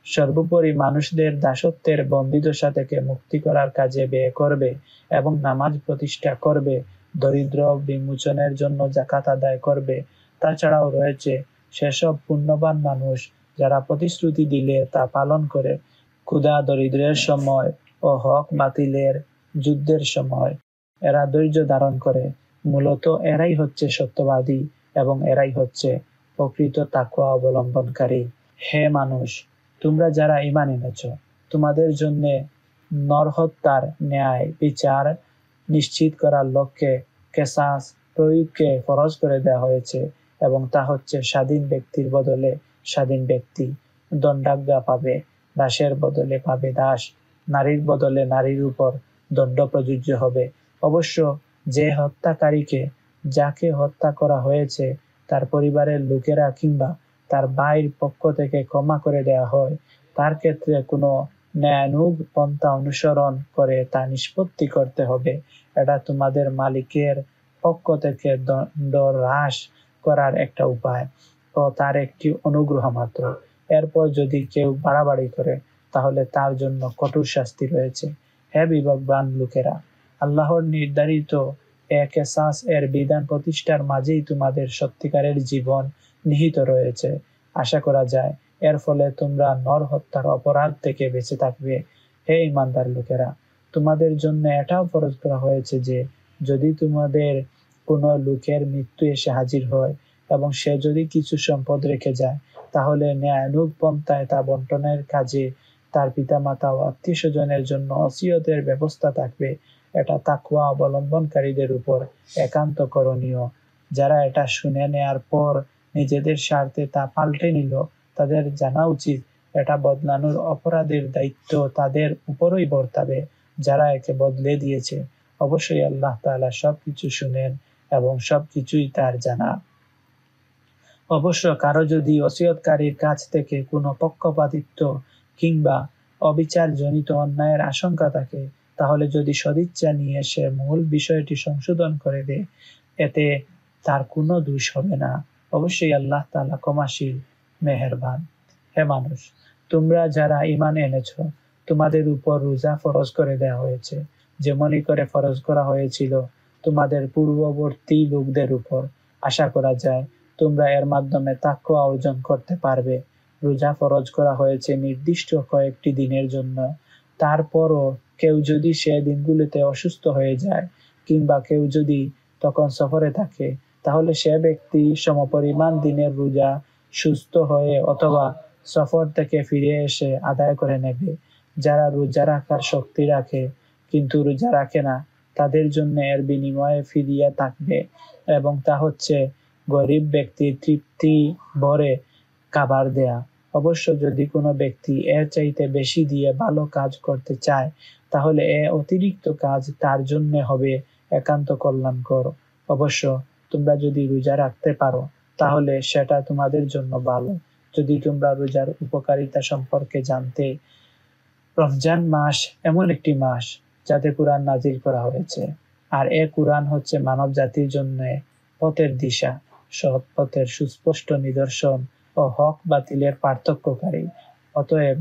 সর্বোপরি মানুষদের দাসত্বের বন্দিদশা থেকে মুক্তি করার কাজে ব্যয় করবে এবং নামাজ প্রতিষ্ঠা করবে, দরিদ্র বিমোচনের জন্য যাকাত আদায় করবে। তাছাড়াও রয়েছে সেসব পুণ্যবান মানুষ যারা প্রতিশ্রুতি দিলে তা পালন করে, ক্ষুধা দরিদ্রের সময় ও হক বাতিলের যুদ্ধের সময় এরা ধৈর্য ধারণ করে। মূলত এরাই হচ্ছে সত্যবাদী এবং এরাই হচ্ছে প্রকৃত তাকওয়া অবলম্বনকারী। হে মানুষ, তোমরা যারা ঈমান এনেছ, তোমাদের জন্য নরহত্যার ন্যায় বিচার নিশ্চিত করার লক্ষ্যে কেসাস প্রয়োগকে ফরজ করে দেওয়া হয়েছে এবং তা হচ্ছে স্বাধীন ব্যক্তির বদলে স্বাধীন ব্যক্তি দণ্ডাজ্ঞা পাবে, দাসের বদলে পাবে দাস, নারীর বদলে নারীর উপর দণ্ড প্রযোজ্য হবে। অবশ্য যে হত্যাকারীকে, যাকে হত্যা করা হয়েছে, তার পরিবারের লোকেরা কিংবা তার ভাইয়ের পক্ষ থেকে ক্ষমা করে দেওয়া হয়, তার ক্ষেত্রে কোনো ন্যায়ানুগ পন্থা অনুসরণ করে তা নিষ্পত্তি করতে হবে। এটা তোমাদের মালিকের পক্ষ থেকে দণ্ড হ্রাস করার একটা উপায় ও তার একটি অনুগ্রহ মাত্র। এরপর যদি কেউ বাড়াবাড়ি করে তাহলে তার জন্য কঠোর শাস্তি রয়েছে। হে বিবেকবান লোকেরা, আল্লাহর নির্ধারিত কেসাস এর বিধান প্রতিষ্ঠার মাঝেই তোমাদের সত্যিকারের জীবন নিহিত রয়েছে। আশা করা যায় এর ফলে তোমরা নরহত্যার অপরাধ থেকে বেঁচে থাকবে। হে ঈমানদার লোকেরা, তোমাদের জন্য এটাও ফরজ করা হয়েছে যে যদি তোমাদের কোনো লোকের মৃত্যু এসে হাজির হয় এবং সে যদি কিছু সম্পদ রেখে যায়, তাহলে ন্যায়ানুগ পন্থায় তা বন্টনের কাজে তার পিতামাতা ও আত্মীয়স্বজনের জন্য ওসিয়তের ব্যবস্থা থাকবে। এটা তাকওয়া অবলম্বনকারীদের উপর একান্ত করণীয়। যারা এটা শুনে নেয়ার পর নিজেদের স্বার্থে তা পাল্টে নিল, তাদের জানা উচিত এটা বদলানোর অপরাধের দায়িত্ব তাদের উপরই বর্তাবে যারা একে বদলে দিয়েছে। অবশ্যই আল্লাহ তাআলা সবকিছু শুনেন এবং সবকিছুই তার জানা। অবশ্য কারো যদি ওসিয়তকারীর কাছ থেকে কোনো পক্ষপাতিত্ব কিংবা অবিচারজনিত অন্যায়ের আশঙ্কা থাকে, তাহলে যদি সদিচ্ছা নিয়ে সে মূল বিষয়টি সংশোধন করে দেয়, এতে তার কোনো দোষ হবে না। অবশ্যই আল্লাহ তাআলা ক্ষমাশীল, মেহেরবান। হে মানুষ, তোমরা যারা ঈমান এনেছ, তোমাদের উপর রোজা ফরজ করে দেওয়া হয়েছে, যেমনই করে ফরজ করা হয়েছিল তোমাদের পূর্ববর্তী লোকদের উপর। আশা করা যায় তোমরা এর মাধ্যমে তাকওয়া অর্জন করতে পারবে। রোজা ফরজ করা হয়েছে নির্দিষ্ট কয়েকটি দিনের জন্য। তারপরও কেউ যদি সে দিনগুলিতে অসুস্থ হয়ে যায় কিংবা কেউ যদি তখন সফরে থাকে, তাহলে সে ব্যক্তি সমপরিমাণ দিনের রোজা সুস্থ হয়ে অথবা সফর থেকে ফিরে এসে আদায় করে নেবে। যারা রোজা রাখার শক্তি রাখে কিন্তু রোজা রাখে না, তাদের জন্য এর বিনিময়ে ফিদিয়া থাকবে, এবং তা হচ্ছে গরিব ব্যক্তির তৃপ্তি ভরে খাবার দেয়া। অবশ্য যদি কোনো ব্যক্তি এর চাইতে বেশি দিয়ে ভালো কাজ করতে চায়, তাহলে এ অতিরিক্ত কাজ তার জন্য হবে একান্ত কল্যাণকর। অবশ্য তোমরা যদি রোজা রাখতে পারো তাহলে সেটা তোমাদের জন্য ভালো। যদি তোমরা রোজার উপকারিতা সম্পর্কে জানতে, রমজান মাস এমন একটি মাস যাতে কুরআন নাজিল করা হয়েছে, আর এ কুরআন হচ্ছে মানব জাতির জন্য পথের দিশা, সৎ পথের সুস্পষ্ট নিদর্শন ও হক বাতিলের পার্থক্যকারী। অতএব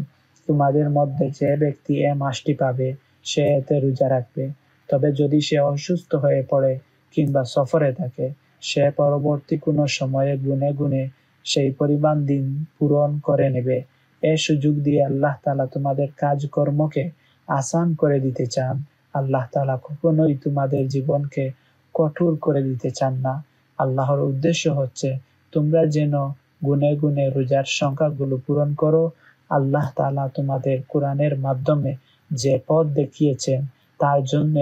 তোমাদের মধ্যে যে ব্যক্তি এ মাসটি পাবে সে এতে রোজা রাখবে। তবে যদি সে অসুস্থ হয়ে পড়ে কিংবা সফরে থাকে, সে পরবর্তী কোনো সময়ে গুনে গুনে সেই পরিমাণ দিন পূরণ করে নেবে। এ সুযোগ দিয়ে আল্লাহ তাআলা তোমাদের কাজকর্মকে আসান করে দিতে চান। আল্লাহ তাআলা কখনোই তোমাদের জীবনকে কঠোর করে দিতে চান না। আল্লাহর উদ্দেশ্য হচ্ছে তোমরা যেন গুনে গুনে রোজার সংখ্যাগুলো পূরণ করো। আল্লাহ তাআলা তোমাদের কোরআনের মাধ্যমে যে পথ দেখিয়েছেন তার জন্য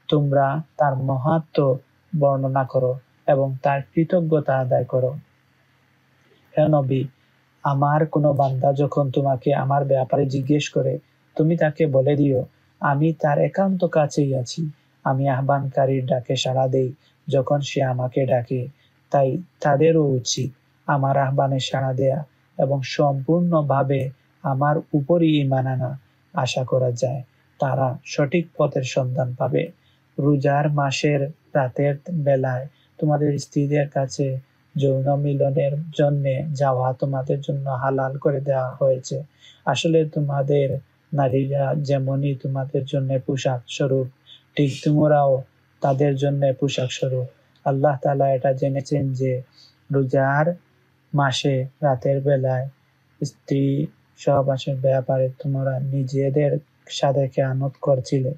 তোমরা তার মহাত্ম বর্ণনা করো এবং তার কৃতজ্ঞতা আদায় করো। হে নবী, আমার কোনো বান্দা যখন তোমাকে আমার ব্যাপারে জিজ্ঞেস করে, তুমি তাকে বলে দিও, আমি তার একান্ত কাছেই আছি। আমি আহ্বানকারীর ডাকে সাড়া দেই যখন সে আমাকে ডাকে। তাই তাদেরও উচিত আমার আহ্বানে সাড়া দেয়া এবং সম্পূর্ণভাবে আমার উপরই ঈমান আনা। আশা করা যায় তারা সঠিক পথের সন্ধান পাবে। রোজার মাসের রাতের বেলায় তোমাদের স্ত্রীদের কাছে যৌন মিলনের জন্য যাওয়া তোমাদের জন্য হালাল করে দেওয়া হয়েছে। আসলে তোমাদের নারীরা যেমনই তোমাদের জন্য পোশাক স্বরূপ, ঠিক তোমরাও তাদের জন্য পোশাক স্বরূপ। আল্লাহ তাআলা এটা জেনেছেন যে রোজার মাসে রাতের বেলায় স্ত্রী সহবাসের ব্যাপারে তোমরা নিজেদের সাথে খেয়ানত করছিলে।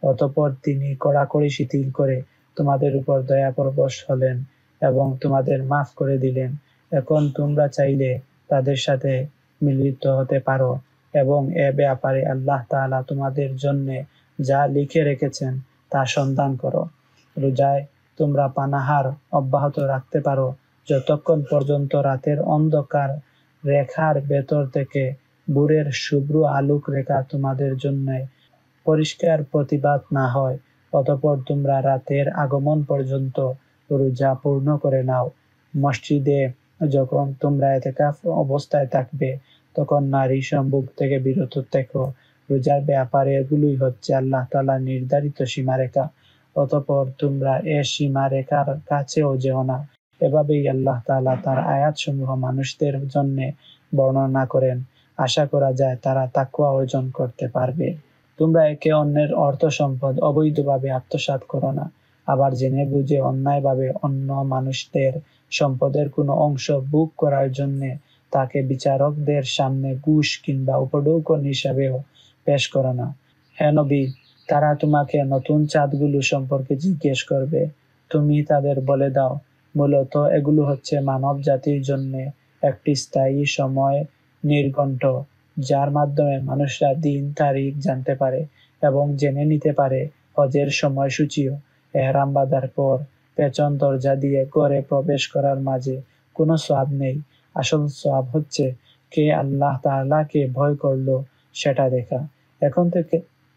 অতঃপর তিনি কড়াকড়ি শিথিল করে তোমাদের উপর দয়াপরবশ হলেন এবং তোমাদের মাফ করে দিলেন। এখন তোমরা চাইলে তাদের সাথে মিলিত হতে পারো এবং এ ব্যাপারে আল্লাহ তাআলা তোমাদের জন্য যা লিখে রেখেছেন তা সন্ধান করো। রোজায় তোমরা পানাহার অব্যাহত রাখতে পারো যতক্ষণ পর্যন্ত রাতের অন্ধকার রেখার ভেতর থেকে ভোরের শুভ্র আলোক রেখা তোমাদের জন্য পরিষ্কার প্রতিবাদ না হয়। অতঃপর তোমরা রাতের আগমন পর্যন্ত রোজা পূর্ণ করে নাও। মসজিদে যখন তোমরা ইতিকাফ অবস্থায় থাকবে তখন নারী সম্ভোগ থেকে বিরত থেকো। রোজার ব্যাপারে এগুলোই হচ্ছে আল্লাহ তাআলা নির্ধারিত সীমারেখা। অতঃপর তোমরা এ সীমারেখার কাছেও যেও না। এভাবেই আল্লাহ তাআলা তার আয়াতসমূহ মানুষদের জন্য বর্ণনা করেন। আশা করা যায় তারা তাকওয়া অর্জন করতে পারবে। তোমরা একে অন্যের অর্থ সম্পদ অবৈধভাবে আত্মসাৎ করো না। আবার জেনে বুঝে অন্যায়ভাবে অন্য মানুষদের সম্পদের কোনো অংশ ভোগ করার জন্য তাকে বিচারকদের সামনে ঘুষ কিংবা উপঢৌকন হিসাবেও পেশ করো না। হে নবী, তারা তোমাকে নতুন চাঁদগুলো সম্পর্কে জিজ্ঞেস করবে। তুমি তাদের বলে দাও, মূলত এগুলো হচ্ছে মানব জাতির জন্য একটি স্থায়ী সময় নির্ঘণ্ট, যার মাধ্যমে মানুষরা দিন তারিখ জানতে পারে এবং জেনে নিতে পারে হজের সময়সূচিও। এহরাম বাঁধার পর পেছন দরজা দিয়ে ঘরে প্রবেশ করার মাঝে কোনো সওয়াব নেই। আসল সওয়াব হচ্ছে কে আল্লাহ তাআলাকে ভয় করলো সেটা দেখা। এখন থেকে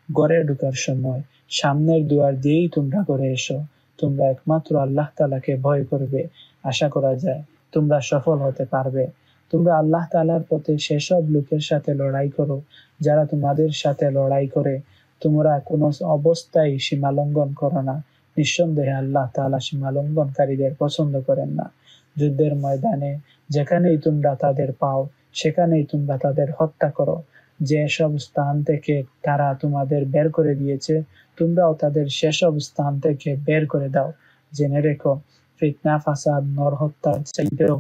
ঘরে ঢোকার সময় সামনের দুয়ার দিয়েই তোমরা ঘরে এসো। তোমরা একমাত্র আল্লাহ তাআলাকে ভয় করবে। আশা করা যায় তোমরা সফল হতে পারবে। তোমরা আল্লাহ তাআলার পথে সেসব লোকের সাথে লড়াই করো যারা তোমাদের সাথে লড়াই করে। তোমরা কোনো অবস্থায় সীমালঙ্ঘন করো না। নিঃসন্দেহে আল্লাহ তাআলা সীমালঙ্ঘনকারীদের পছন্দ করেন না। যুদ্ধের ময়দানে যেখানেই তোমরা তাদের পাও সেখানেই তোমরা তাদের হত্যা করো। যেসব স্থান থেকে তারা তোমাদের বের করে দিয়েছে তোমরাও তাদের সেসব স্থান থেকে বের করে দাও। জেনে রেখো, ফিতনা ফাসাদ নরহত্যার চাইতেও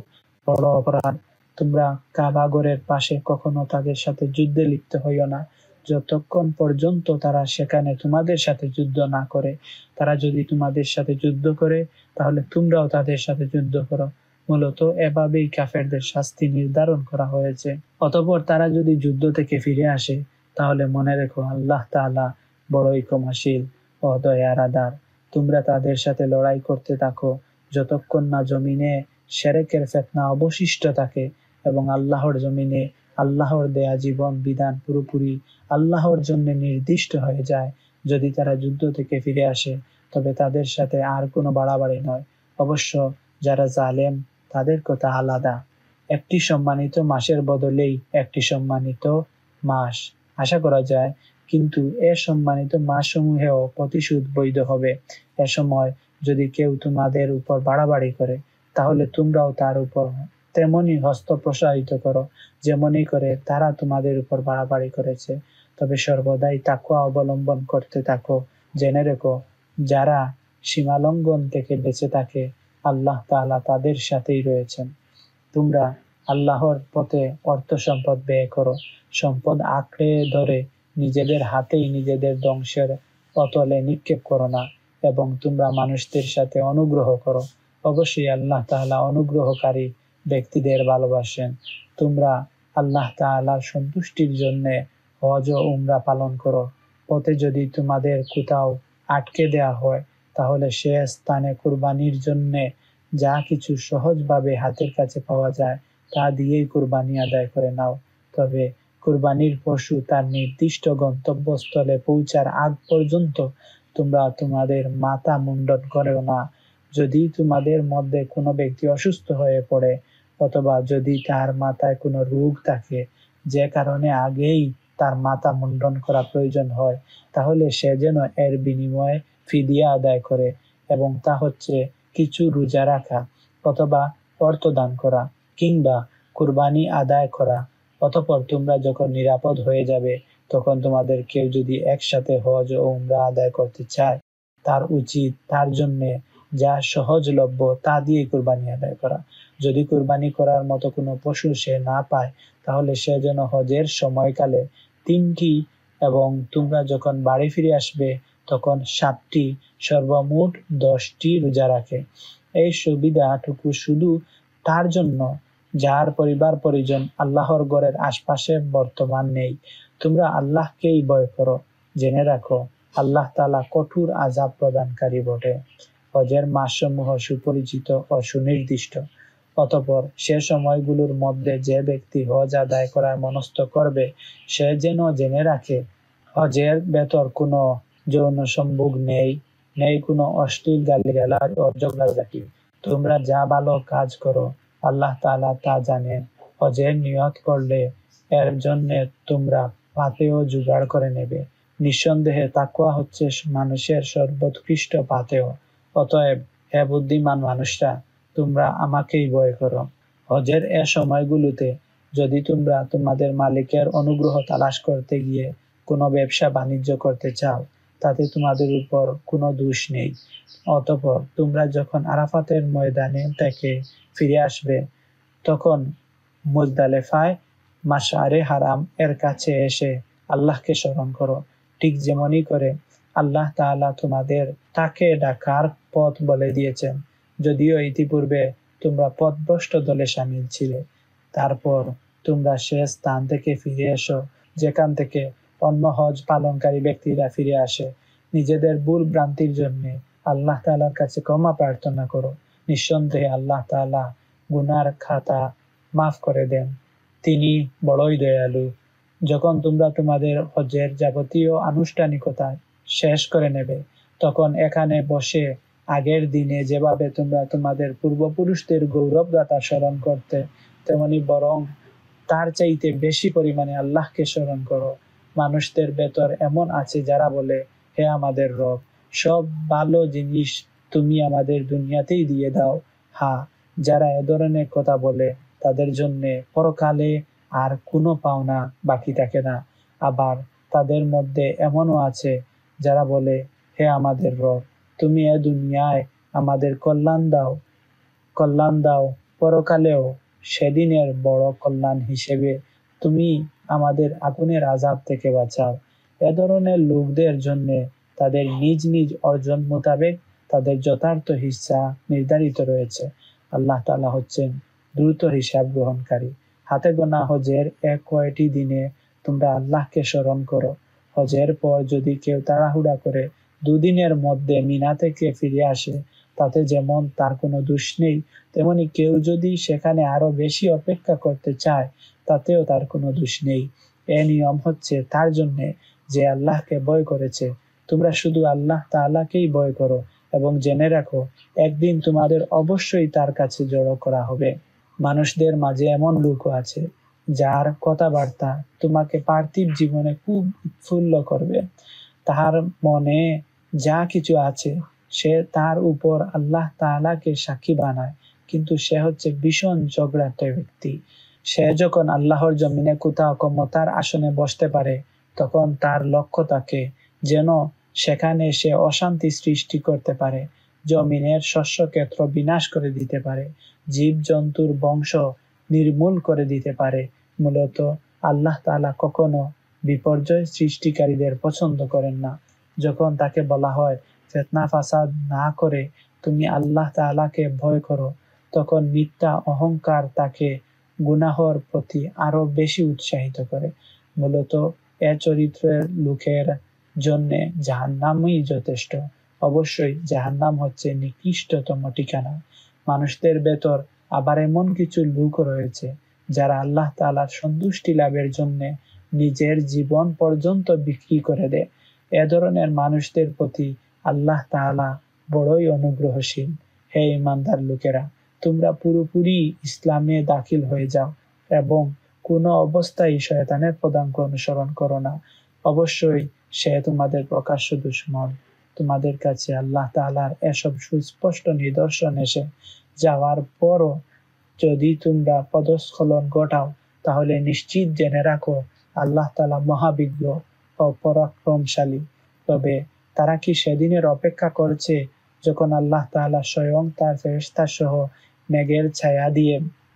বড় অপরাধ। তোমরা কাবা ঘরের পাশে কখনো তাদের সাথে যুদ্ধে লিপ্ত হইও না, যতক্ষণ পর্যন্ত তারা সেখানে তোমাদের সাথে যুদ্ধ না করে। তারা যদি তোমাদের সাথে যুদ্ধ করে তাহলে তোমরাও তাদের সাথে যুদ্ধ করো। মূলত এভাবেই কাফেরদের শাস্তি নির্ধারণ করা হয়েছে। অতঃপর তারা যদি যুদ্ধ থেকে ফিরে আসে তাহলে মনে রেখো আল্লাহ তাআলা বড়ই ক্ষমাশীল ও দয়ার আদার। তোমরা তাদের সাথে লড়াই করতে থাকো যতক্ষণ না জমিনে শিরকের ফিতনা অবশিষ্ট থাকে এবং আল্লাহর জমিনে আল্লাহর দেয়া জীবন বিধান পুরোপুরি আল্লাহর জন্য নির্দিষ্ট হয়ে যায়। যদি তারা যুদ্ধ থেকে ফিরে আসে তবে তাদের সাথে আর কোনো বাড়াবাড়ি নয়। অবশ্য যারা জালেম তাদের কথা আলাদা। একটি সম্মানিত মাসের বদলেই একটি সম্মানিত মাস আশা করা যায়, কিন্তু এ সম্মানিত মাসসমূহেও প্রতিশোধ বৈধ হবে। এ সময় যদি কেউ তোমাদের উপর বাড়াবাড়ি করে তাহলে তোমরাও তার উপর তেমনি হস্ত প্রসারিত করো যেমনই করে তারা তোমাদের উপর বাড়াবাড়ি করেছে। তবে সর্বদাই তাকওয়া অবলম্বন করতে থাকো। জেনে রেখো যারা সীমালঙ্ঘন থেকে বেঁচে থাকে আল্লাহ তাআলা তাদের সাথেই রয়েছেন। তোমরা আল্লাহর পথে অর্থ সম্পদ ব্যয় করো, সম্পদ আঁকড়ে ধরে নিজেদের হাতেই নিজেদের ধ্বংসের অতলে নিক্ষেপ করো না, এবং তোমরা মানুষদের সাথে অনুগ্রহ করো। অবশ্যই আল্লাহ তাআলা অনুগ্রহকারী ব্যক্তিদের ভালোবাসেন। তোমরা আল্লাহ তাআলার সন্তুষ্টির জন্য হজ ও উমরা পালন করো। পথে যদি তোমাদের কোথাও আটকে দেয়া হয় তাহলে সে স্থানে কুরবানির জন্য যা কিছু সহজভাবে হাতের কাছে পাওয়া যায় তা দিয়েই কুরবানি আদায় করে নাও। তবে কুরবানির পশু তার নির্দিষ্ট গন্তব্যস্থলে পৌঁছার আগ পর্যন্ত তোমরা তোমাদের মাথা মুন্ডন করো না। যদি তোমাদের মধ্যে কোনো ব্যক্তি অসুস্থ হয়ে পড়ে অথবা যদি তার মাথায় কোনো রোগ থাকে যে কারণে আগেই তার মাথা মুন্ডন করা প্রয়োজন হয়, তাহলে সে যেন এর বিনিময়ে ফিদিয়া আদায় করে, এবং তা হচ্ছে কিছু রোজা রাখা অথবা অর্থ দান করা কিংবা কুরবানি আদায় করা। অতঃপর তোমরা যখন নিরাপদ হয়ে যাবে তখন তোমাদের কেউ যদি একসাথে হজ ও উমরা আদায় করতে চায় তার উচিত তার জন্য যা সহজলভ্য তা দিয়ে কুরবানি আদায় করা। যদি কুরবানি করার মতো কোনো পশু সে না পায় তাহলে সে যেন হজের সময়কালে 3টি এবং তোমরা যখন বাড়ি ফিরে আসবে তখন 7টি, সর্বমোট 10টি রোজা রাখে। এই সুবিধাটুকু শুধু তার জন্য যার পরিবার পরিজন আল্লাহর ঘরের আশপাশে বর্তমান নেই। তোমরা আল্লাহকেই ভয় করো। জেনে রাখো আল্লাহ তাআলা কঠোর আযাব প্রদানকারী বটে। হজের মাসসমূহ সুপরিচিত ও সুনির্দিষ্ট। অতঃপর সে সময়গুলোর মধ্যে যে ব্যক্তি হজ আদায় করার মনস্থ করবে সে যেন জেনে রাখে হজের ভেতর কোনো যৌন সম্ভোগ নেই কোনো অশ্লীল গালিগালাজ ও ঝগড়াঝাটি। তোমরা যা ভালো কাজ করো আল্লাহ তাআলা তা জানেন। হজের নিয়ত করলে এর জন্য তোমরা পাথেয় জোগাড় করে নেবে। নিঃসন্দেহে তাকওয়া হচ্ছে মানুষের সর্বোৎকৃষ্ট পাথেয়। অতএব হে বুদ্ধিমান মানুষরা, তোমরা আমাকেই ভয় করো। হজের এ সময়গুলোতে যদি তোমরা তোমাদের মালিকের অনুগ্রহ তালাশ করতে গিয়ে কোনো ব্যবসা বাণিজ্য করতে চাও তাতে তোমাদের উপর কোনো দোষ নেই। অতঃপর তোমরা যখন আরাফাতের ময়দানে থেকে ফিরে আসবে তখন মুজদালেফায় মাশআরে হারাম এর কাছে এসে আল্লাহকে স্মরণ করো, ঠিক যেমনই করে আল্লাহ তাআলা তোমাদের তাকে ডাকার পথ বলে দিয়েছেন, যদিও ইতিপূর্বে তোমরা পথভ্রষ্ট দলে শামিল ছিলে। তারপর তোমরা সে স্থান থেকে ফিরে এসো যেখান থেকে অন্য হজ পালনকারী ব্যক্তিরা ফিরে আসে। নিজেদের ভুল ভ্রান্তির জন্য আল্লাহ তাআলার কাছে ক্ষমা প্রার্থনা করো। নিঃসন্দেহে আল্লাহ তাআলা গুনার খাতা মাফ করে দেন, তিনি বড়ই দয়ালু। যখন তোমরা তোমাদের হজের যাবতীয় আনুষ্ঠানিকতা শেষ করে নেবে তখন এখানে বসে আগের দিনে যেভাবে তোমরা তোমাদের পূর্বপুরুষদের গৌরবগাথা স্মরণ করতে তেমনি বরং তার চাইতে বেশি পরিমাণে আল্লাহকে স্মরণ করো। মানুষদের ভেতর এমন আছে যারা বলে, হে আমাদের রব, সব ভালো জিনিস তুমি আমাদের দুনিয়াতেই দিয়ে দাও। হ্যাঁ, যারা এ ধরনের কথা বলে তাদের জন্য পরকালে আর কোনো পাওনা বাকি থাকে না। আবার তাদের মধ্যে এমনও আছে যারা বলে, হে আমাদের রব, তুমি এ দুনিয়ায় আমাদের কল্যাণ দাও কল্যাণ দাও, পরকালেও সেদিনের বড় কল্যাণ হিসেবে তুমি আমাদের আগুনের আযাব থেকে বাঁচাও। এ ধরনের লোকদের জন্য তাদের নিজ নিজ অর্জন মোতাবেক তাদের যথার্থ হিস্সা নির্ধারিত রয়েছে। আল্লাহ তাআলা হচ্ছেন দ্রুত হিসাব গ্রহণকারী। হাতে গোনা হজের কয়টি দিনে তোমরা আল্লাহকে স্মরণ করো। হজের পর যদি কেউ তাড়াহুড়া করে দুদিনের মধ্যে মিনা থেকে ফিরে আসে, তাতে যেমন তার কোনো দোষ নেই, তেমনি কেউ যদি সেখানে আরো বেশি অপেক্ষা করতে চায়, তাতেও তার কোনো দোষ নেই। এ নিয়ম হচ্ছে তার জন্য যে আল্লাহকে ভয় করেছে। তোমরা শুধু আল্লাহ তাআলাকেই ভয় করো এবং জেনে রাখো একদিন তোমাদের অবশ্যই তার কাছে জড়ো করা হবে। মানুষদের মাঝে এমন লোকও আছে যার কথাবার্তা তোমাকে পার্থিব জীবনে খুব উৎফুল্ল করবে। তাহার মনে যা কিছু আছে সে তার উপর আল্লাহ তাআলাকে সাক্ষী বানায়, কিন্তু সে হচ্ছে ভীষণ ঝগড়াটে ব্যক্তি। সে যখন আল্লাহর জমিনে কোথাও ক্ষমতার আসনে বসতে পারে, তখন তার লক্ষ্য থাকে যেন সেখানে সে অশান্তি সৃষ্টি করতে পারে, জমিনের শস্যক্ষেত্র বিনাশ করে দিতে পারে, জীব জন্তুর বংশ নির্মূল করে দিতে পারে। মূলত আল্লাহ তাআলা কখনো বিপর্যয় সৃষ্টিকারীদের পছন্দ করেন না। যখন তাকে বলা হয় ফিতনা ফাসাদ না করে তুমি আল্লাহ তাআলাকে ভয় করো, তখন মিথ্যা অহংকার তাকে গুনাহর প্রতি আরো বেশি উৎসাহিত করে। মূলত এ চরিত্রের লোকের জন্য জাহান্নামই যথেষ্ট। অবশ্যই জাহান্নাম হচ্ছে নিকৃষ্টতম ঠিকানা। মানুষদের ভেতর আবার এমন কিছু লোক রয়েছে যারা আল্লাহ তাআলার সন্তুষ্টি লাভের জন্য নিজের জীবন পর্যন্ত বিক্রি করে দেয়। এ ধরনের মানুষদের প্রতি আল্লাহ তাআলা বড়ই অনুগ্রহশীল। হে ঈমানদার লোকেরা, তোমরা পুরোপুরি ইসলামে দাখিল হয়ে যাও এবং কোনো অবস্থায় শয়তানের পদাঙ্ক অনুসরণ করো না। অবশ্যই সে তোমাদের প্রকাশ্য দুশমন। তোমাদের কাছে আল্লাহ তাআলার এসব সুস্পষ্ট নিদর্শন এসে যাওয়ার পরও যদি তোমরা পদস্খলন ঘটাও, তাহলে নিশ্চিত জেনে রাখো আল্লাহ তাআলা মহাবিজ্ঞ ও পরাক্রমশালী। তবে তারা কি সেদিনের অপেক্ষা করছে যখন আল্লাহ তাআলা স্বয়ং তার ফেরেশতা সহ মেঘের ছায়া দিয়ে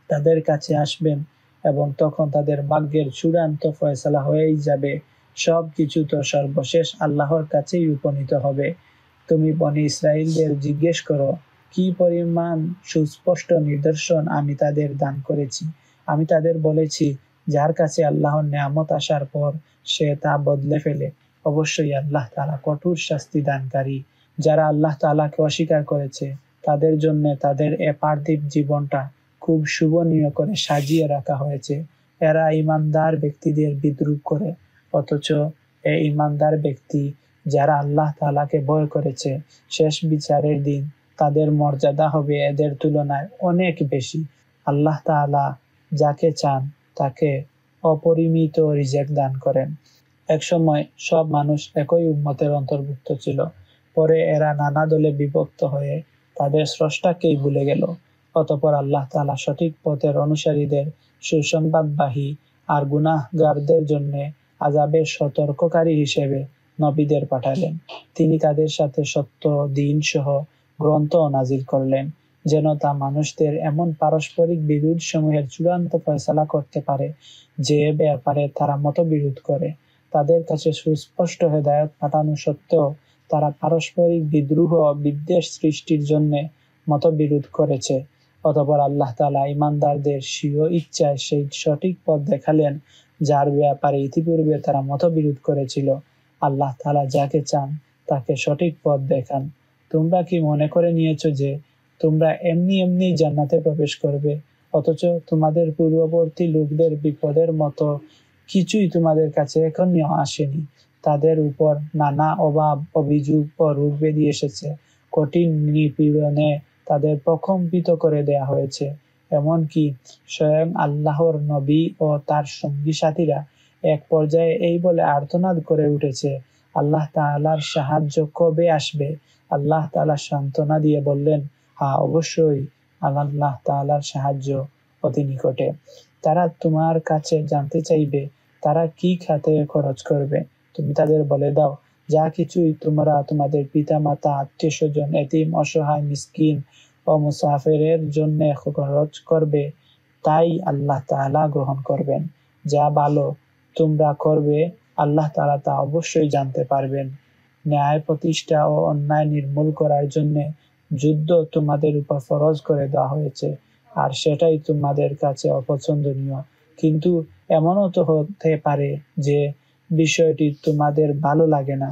তাদের কাছে আসবেন এবং তখন তাদের ভাগ্যের চূড়ান্ত ফয়সালা হয়েই যাবে। সব কিছু তো সর্বশেষ আল্লাহর কাছেই উপনীত হবে। তুমি বনি ইসরাইলদের জিজ্ঞেস করো, কি পরিমাণ সুস্পষ্ট নিদর্শন আমি তাদের দান করেছি। আমি তাদের বলেছি, যার কাছে আল্লাহর নেয়ামত আসার পর সে তা বদলে ফেলে, অবশ্যই আল্লাহ তাআলা কঠোর শাস্তি দানকারী। যারা আল্লাহ তাআলাকে অস্বীকার করেছে, তাদের জন্য তাদের এ পার্থিব জীবনটা খুব শুভনীয় করে সাজিয়ে রাখা হয়েছে। এরা ঈমানদার ব্যক্তিদের বিদ্রূপ করে, অথচ এই ঈমানদার ব্যক্তি যারা আল্লাহ তাআলাকে ভয় করেছে, শেষ বিচারের দিন তাদের মর্যাদা হবে এদের তুলনায় অনেক বেশি। আল্লাহ তাআলা যাকে চান তাকে অপরিমিত রিজিক দান করেন। একসময় সব মানুষ একই উম্মতের অন্তর্ভুক্ত ছিল। পরে এরা নানা দলে বিভক্ত হয়ে তাদের স্রষ্টাকেই ভুলে গেল। অতঃপর আল্লাহ তাআলা সঠিক পথের অনুসারীদের সুসংবাদবাহী আর গুনাহগারদের জন্য আযাবের সতর্ককারী হিসেবে নবীদের পাঠালেন। তিনি তাদের সাথে সত্য দ্বীন সহ গ্রন্থ নাজিল করলেন, যেন তা মানুষদের এমন পারস্পরিক বিরোধ সমূহের চূড়ান্ত ফয়সালা করতে পারে যে ব্যাপারে তারা মতবিরোধ করে। তাদের কাছে সুস্পষ্ট হেদায়েত পাঠানো সত্ত্বেও তারা পারস্পরিক বিদ্রোহ ও বিদ্বেষ সৃষ্টির জন্য মতবিরোধ করেছে। অতঃপর আল্লাহ তাআলা ঈমানদারদের স্বীয় ইচ্ছায় সেই সঠিক পথ দেখালেন যার ব্যাপারে ইতিপূর্বে তারা মতবিরোধ করেছিল। আল্লাহ তাআলা যাকে চান তাকে সঠিক পথ দেখান। তোমরা কি মনে করে নিয়েছো যে তোমরা এমনি এমনি জান্নাতে প্রবেশ করবে, অথচ তোমাদের পূর্ববর্তী লোকদের বিপদের মতো কিছুই তোমাদের কাছে এখনো আসেনি। তাদের উপর নানা অভাব, অভিযোগ ও রোগ ব্যাধি এসেছে। কঠিন নিপীড়নে তাদের প্রকম্পিত করে দেয়া হয়েছে। এমনকি স্বয়ং আল্লাহর নবী ও তার সঙ্গী সাথীরা এক পর্যায়ে এই বলে আর্তনাদ করে উঠেছে, আল্লাহ তাআলার সাহায্য কবে আসবে? আল্লাহ তাআলা সান্ত্বনা দিয়ে বললেন, হ্যাঁ, অবশ্যই আল্লাহ তাআলার সাহায্য অতি নিকটে। তারা তোমার কাছে জানতে চাইবে তারা কি খাতে খরচ করবে। তুমি তাদের বলে দাও, যা কিছুই তোমরা তোমাদের পিতা মাতা, আত্মীয় স্বজন, এতিম, অসহায়, মিসকিন ও মুসাফিরের জন্য খরচ করবে, তাই আল্লাহ তাআলা গ্রহণ করবেন। যা ভালো তোমরা করবে আল্লাহ তাআলা তা অবশ্যই জানতে পারবেন। ন্যায় প্রতিষ্ঠা ও অন্যায় নির্মূল করার জন্য যুদ্ধ তোমাদের উপর ফরজ করে দেওয়া হয়েছে, আর সেটাই তোমাদের কাছে অপছন্দনীয়। কিন্তু এমনও তো হতে পারে যে বিষয়টি তোমাদের ভালো লাগে না,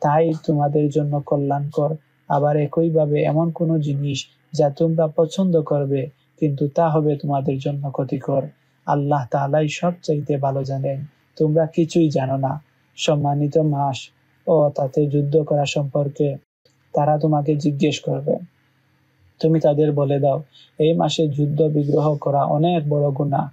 তাই তোমাদের জন্য কল্যাণকর। আবার একইভাবে এমন কোনো জিনিস যা তোমরা পছন্দ করবে কিন্তু তা হবে তোমাদের জন্য ক্ষতিকর। আল্লাহ তাআলাই সবচাইতে ভালো জানেন, তোমরা কিছুই জানো না। সম্মানিত মাস ও তাতে যুদ্ধ করা সম্পর্কে তারা তোমাকে জিজ্ঞেস করবে, তুমি তাদের বলে দাও, এই মাসে যুদ্ধ বিগ্রহ করা অনেক বড় গুনাহ,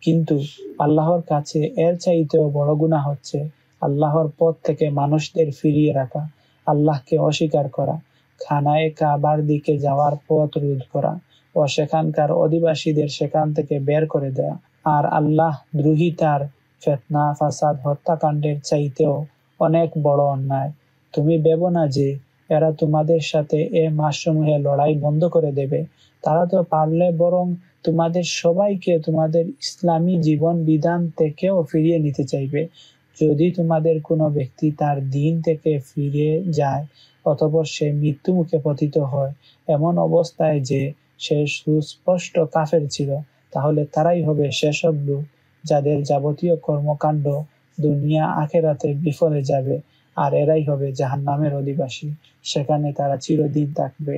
কিন্তু আল্লাহর কাছে এর চাইতেও বড় গুনাহ হচ্ছে আল্লাহর পথ থেকে মানুষদের ফিরিয়ে রাখা, আল্লাহকে অস্বীকার করা, খানায়ে কাবার দিকে যাওয়ার পথ রোধ করা ও সেখানকার অধিবাসীদের সেখান থেকে বের করে দেয়া। আর আল্লাহ দ্রোহিতার ফিতনা, ফাসাদ, হত্যাকাণ্ডের চাইতেও অনেক বড় অন্যায়। তুমি ভেবো না যে এরা তোমাদের সাথে এ মাসসমূহে লড়াই বন্ধ করে দেবে। তারা তো পারলে বরং তোমাদের সবাইকে তোমাদের ইসলামী জীবন বিধান থেকেও ফিরিয়ে নিতে চাইবে। যদি তোমাদের কোনো ব্যক্তি তার দিন থেকে ফিরে যায় অতঃপর সে মৃত্যু মুখে পতিত হয় এমন অবস্থায় যে সে সুস্পষ্ট কাফের ছিল, তাহলে তারাই হবে সেসব লোক যাদের যাবতীয় কর্মকাণ্ড দুনিয়া আখেরাতে বিফলে যাবে, আর এরাই হবে জাহান্নামের অধিবাসী, সেখানে তারা চিরদিন থাকবে।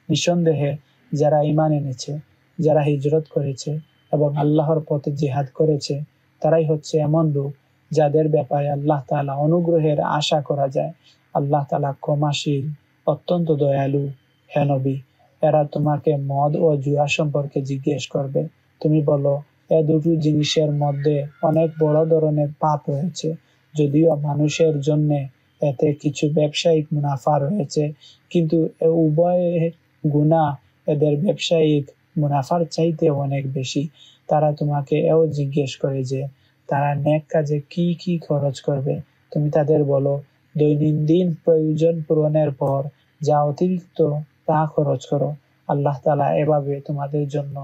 নিঃসন্দেহে যারা ঈমান এনেছে, যারা হিজরত করেছে এবং আল্লাহর পথে জিহাদ করেছে, তারাই হচ্ছে এমন লোক যাদের ব্যাপারে আল্লাহ তাআলা অনুগ্রহের আশা করা যায়। আল্লাহ তাআলা ক্ষমাশীল, অত্যন্ত দয়ালু। হে নবী, এরা তোমাকে মদ ও জুয়া সম্পর্কে জিজ্ঞেস করবে। তুমি বলো, এ দুটো জিনিসের মধ্যে অনেক বড় ধরনের পাপ রয়েছে, যদিও মানুষের জন্য এতে কিছু ব্যবসায়িক মুনাফা রয়েছে, কিন্তু এ উভয় গুনাহ এদের ব্যবসায়িক মুনাফার চাইতে অনেক বেশি। তারা তোমাকে এও জিজ্ঞেস করে যে তারা নেক কাজে কি কি খরচ করবে। তুমি তাদের বলো, দৈনন্দিন প্রয়োজন পূরণের পর যা অতিরিক্ত তা খরচ করো। আল্লাহ তাআলা এভাবে তোমাদের জন্য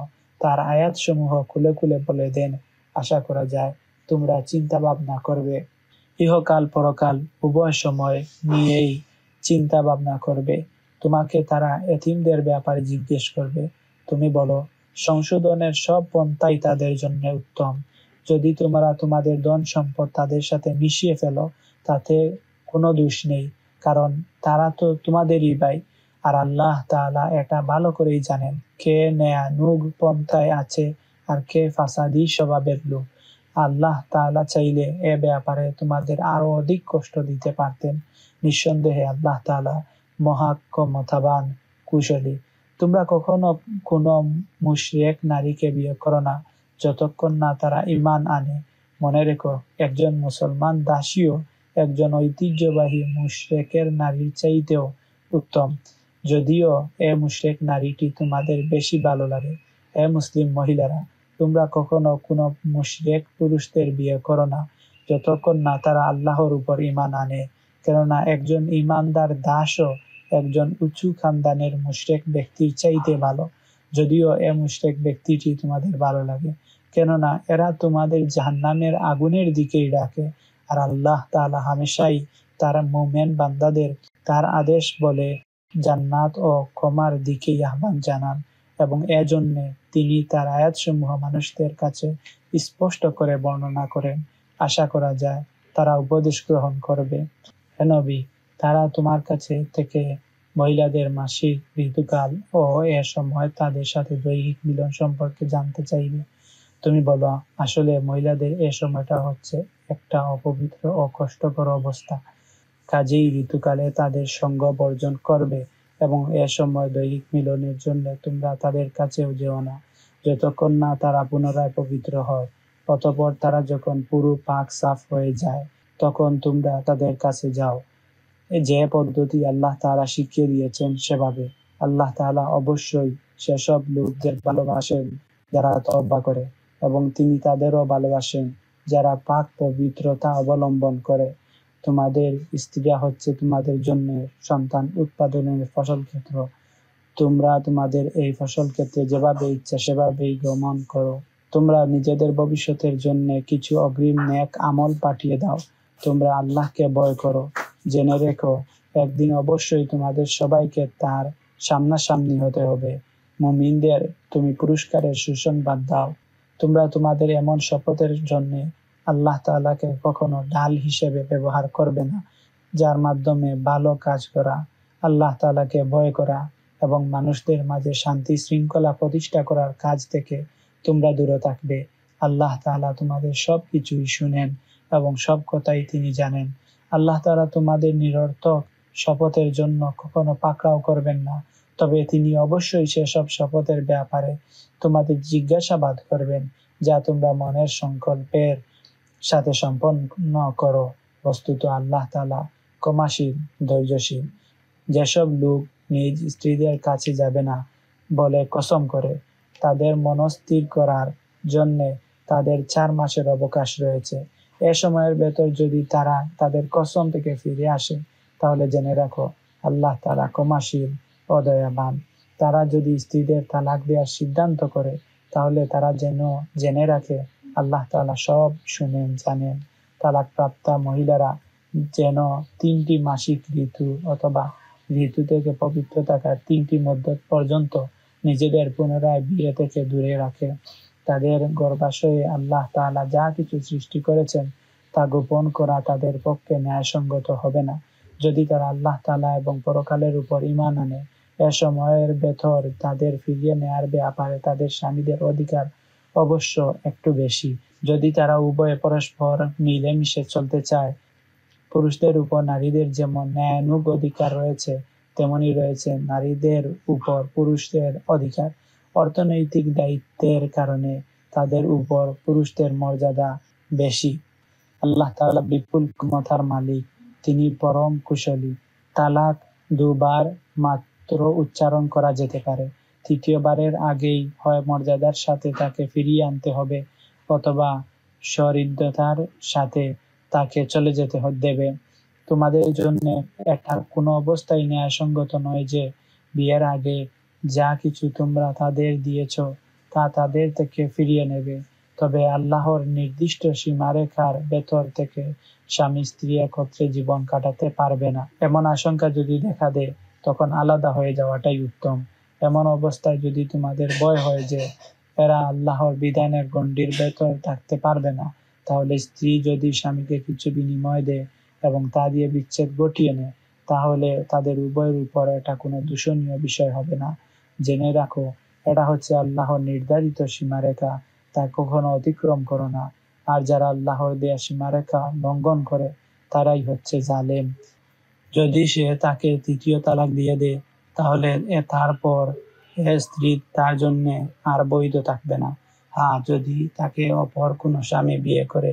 তার আয়াতসমূহ খুলে খুলে বলে দেন। আশা করা যায় তোমরা চিন্তা ভাবনা করবে। ইহকাল পরকাল উভয় সময় নিয়েই চিন্তা ভাবনা করবে। তোমাকে তারা এতিমদের ব্যাপারে জিজ্ঞেস করবে। তুমি বলো, সংশোধনের সব পন্থাই তাদের জন্য উত্তম। যদি তোমরা তোমাদের ধন সম্পদ তাদের সাথে মিশিয়ে ফেলো তাতে কোনো দোষ নেই, কারণ তারা তো তোমাদেরই ভাই। আর আল্লাহ তাআলা এটা ভালো করেই জানেন কে নেয়ানুগ পন্থায় আছে আর কে ফাসাদি স্বভাবের লোক। আল্লাহ তাআলা চাইলে এ ব্যাপারে তোমাদের আরো অধিক কষ্ট দিতে পারতেন। নিঃসন্দেহে আল্লাহ তাআলা মহাক্ষমতাবান, কুশলী। তোমরা কখনো কোনো মুশরিক নারীকে বিয়ে করো না যতক্ষণ না তারা ঈমান আনে। মনে রেখো, একজন মুসলমান দাসীও একজন ঐতিহ্যবাহী মুশরিকের নারীর চাইতেও উত্তম, যদিও এ মুশরিক নারীটি তোমাদের বেশি ভালো লাগে। হে মুসলিম মহিলারা, তোমরা কখনো কোনো মুশরিক পুরুষদের বিয়ে করো না যতক্ষণ না তারা আল্লাহর উপর ঈমান আনে, কেননা একজন ঈমানদার দাসও একজন উঁচু খানদানের মুশরিক ব্যক্তির চাইতে ভালো, যদিও এ মুশরিক ব্যক্তিটি তোমাদের ভালো লাগে, কেননা এরা তোমাদের জাহান্নামের আগুনের দিকেই ডাকে। আর আল্লাহ তাআলা হামেশাই তার মুমিন বান্দাদের তার আদেশ বলে জান্নাত ও ক্ষমার দিকেই আহ্বান জানান, এবং এজন্য তিনি তার আয়াতসমূহ মানুষদের কাছে স্পষ্ট করে বর্ণনা করেন। আশা করা যায় তারা উপদেশ গ্রহণ করবে। হে নবী, তারা তোমার কাছে থেকে মহিলাদের মাসিক ঋতুকাল ও এ সময় তাদের সাথে দৈহিক মিলন সম্পর্কে জানতে চাইবে। তুমি বলো, আসলে মহিলাদের এ সময়টা হচ্ছে একটা অপবিত্র ও কষ্টকর অবস্থা, কাজেই ঋতুকালে তাদের সঙ্গ বর্জন করবে এবং এ সময় দৈহিক মিলনের জন্য তোমরা তাদের কাছেও যেও না যতক্ষণ না তারা পুনরায় পবিত্র হয়। অতঃপর তারা যখন পুরো পাক সাফ হয়ে যায় তখন তোমরা তাদের কাছে যাও, যে পদ্ধতি আল্লাহ তাআলা শিখিয়ে দিয়েছেন সেভাবে। আল্লাহ তাআলা অবশ্যই সেসব লোকদের ভালোবাসেন যারা তওবা করে, এবং তিনি তাদেরও ভালোবাসেন যারা পাক পবিত্রতা অবলম্বন করে। তোমাদের স্ত্রীরা হচ্ছে তোমাদের জন্য সন্তান উৎপাদনের ফসল ক্ষেত্র। তোমরা তোমাদের এই ফসল ক্ষেত্রে যেভাবে ইচ্ছা সেভাবেই গমন করো। তোমরা নিজেদের ভবিষ্যতের জন্য কিছু অগ্রিম নেক আমল পাঠিয়ে দাও। তোমরা আল্লাহকে ভয় করো। জেনে রেখো, একদিন অবশ্যই তোমাদের সবাইকে তার সামনাসামনি হতে হবে। মুমিনদের তুমি পুরস্কারের সুসংবাদ দাও। তোমরা তোমাদের এমন শপথের জন্য আল্লাহ তাআলাকে কখনো ঢাল হিসেবে ব্যবহার করবে না, যার মাধ্যমে ভালো কাজ করা, আল্লাহ তাআলাকে ভয় করা এবং মানুষদের মাঝে শান্তি শৃঙ্খলা প্রতিষ্ঠা করার কাজ থেকে তোমরা দূরে থাকবে। আল্লাহ তাআলা তোমাদের সব কিছুই শুনেন এবং সব কথাই তিনি জানেন। আল্লাহ তাআলা তোমাদের নিরর্থক শপথের জন্য কখনো পাকড়াও করবেন না, তবে তিনি অবশ্যই সেসব শপথের ব্যাপারে তোমাদের জিজ্ঞাসাবাদ করবেন যা তোমরা মনের সংকল্পের সাথে সম্পন্ন করো। বস্তুত আল্লাহ তাআলা ক্ষমাশীল, ধৈর্যশীল। যেসব লোক নিজ স্ত্রীদের কাছে যাবে না বলে কসম করে, তাদের মনস্থির করার জন্য তাদের 4 মাসের অবকাশ রয়েছে। এ সময়ের ভেতর যদি তারা তাদের কসম থেকে ফিরে আসে, তাহলে জেনে রাখো আল্লাহ তাআলা ক্ষমাশীল ও দয়াবান। তারা যদি স্ত্রীদের তালাক দেওয়ার সিদ্ধান্ত করে, তাহলে তারা যেন জেনে রাখে আল্লাহ তাআলা সব শুনেন, জানেন। তালাকপ্রাপ্তা মহিলারা যেন 3টি মাসিক ঋতু অথবা ঋতু থেকে পবিত্র থাকার 3টি মুদ্দত পর্যন্ত নিজেদের পুনরায় বিয়ে থেকে দূরে রাখে। তাদের গর্ভাশয়ে আল্লাহ তাআলা যা কিছু সৃষ্টি করেছেন তা গোপন করা তাদের পক্ষে ন্যায়সঙ্গত হবে না, যদি তারা আল্লাহ তাআলা এবং পরকালের উপর ঈমান আনে। এ সময়ের ভেতর তাদের ফিরিয়ে নেয়ার ব্যাপারে তাদের স্বামীদের অধিকার অবশ্য একটু বেশি, যদি তারা উভয়ে পরস্পর মিলেমিশে চলতে চায়। পুরুষদের উপর নারীদের যেমন ন্যায়ানুগ অধিকার রয়েছে, তেমনি রয়েছে নারীদের উপর পুরুষদের অধিকার। অর্থনৈতিক দায়িত্বের কারণে তাদের উপর পুরুষদের মর্যাদা বেশি। আল্লাহ তাআলা বিপুল ক্ষমতার মালিক, তিনি পরম কুশলী। তালাক 2 বার মাত্র উচ্চারণ করা যেতে পারে। 3য়বারের আগেই হয় মর্যাদার সাথে তাকে ফিরিয়ে আনতে হবে অথবা সহৃদয়তার সাথে তাকে চলে যেতে দেবে। তোমাদের জন্য এটা কোনো অবস্থায় ন্যায়সঙ্গত নয় যে বিয়ের আগে যা কিছু তোমরা তাদের দিয়েছ তা তাদের থেকে ফিরিয়ে নেবে। তবে আল্লাহর নির্দিষ্ট সীমারেখার ভেতর থেকে স্বামী স্ত্রী একত্রে জীবন কাটাতে পারবে না, এমন আশঙ্কা যদি দেখা দেয়, তখন আলাদা হয়ে যাওয়াটাই উত্তম। এমন অবস্থায় যদি তোমাদের ভয় হয় যে এরা আল্লাহর বিধানের গণ্ডির ভেতর থাকতে পারবে না, তাহলে স্ত্রী যদি স্বামীকে কিছু বিনিময় দেয় এবং তা দিয়ে বিচ্ছেদ ঘটিয়ে নেয়, তাহলে তাদের উভয়ের উপর এটা কোনো দূষণীয় বিষয় হবে না। জেনে রাখো, এটা হচ্ছে আল্লাহর নির্ধারিত সীমারেখা, তা কখনো অতিক্রম করো না। আর যারা আল্লাহর দেয়া সীমারেখা লঙ্ঘন করে তারাই হচ্ছে জালেম। যদি সে তাকে 3য় তালাক দিয়ে দেয়, তাহলে তারপর স্ত্রী তার জন্য আর বৈধ থাকবে না। হ্যাঁ, যদি তাকে অপর কোনো স্বামী বিয়ে করে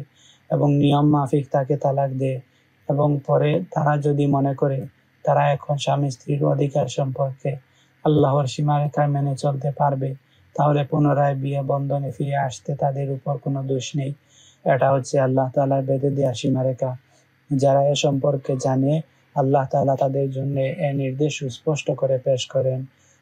এবং নিয়ম মাফিক তাকে তালাক দেয় এবং পরে তারা যদি মনে করে তারা এখন স্বামী স্ত্রীর অধিকার সম্পর্কে আল্লাহর সীমারেখা মেনে চলতে পারবে, তাহলে পুনরায় বিয়ে বন্ধনে ফিরে আসতে তাদের উপর কোনো দোষ নেই। এটা হচ্ছে আল্লাহ তাআলার বেঁধে দেয়া সীমারেখা। যারা এ সম্পর্কে জানে, আল্লাহ তাআলা তাদের জন্য এ নির্দেশ সুস্পষ্ট করে পেশ করেন,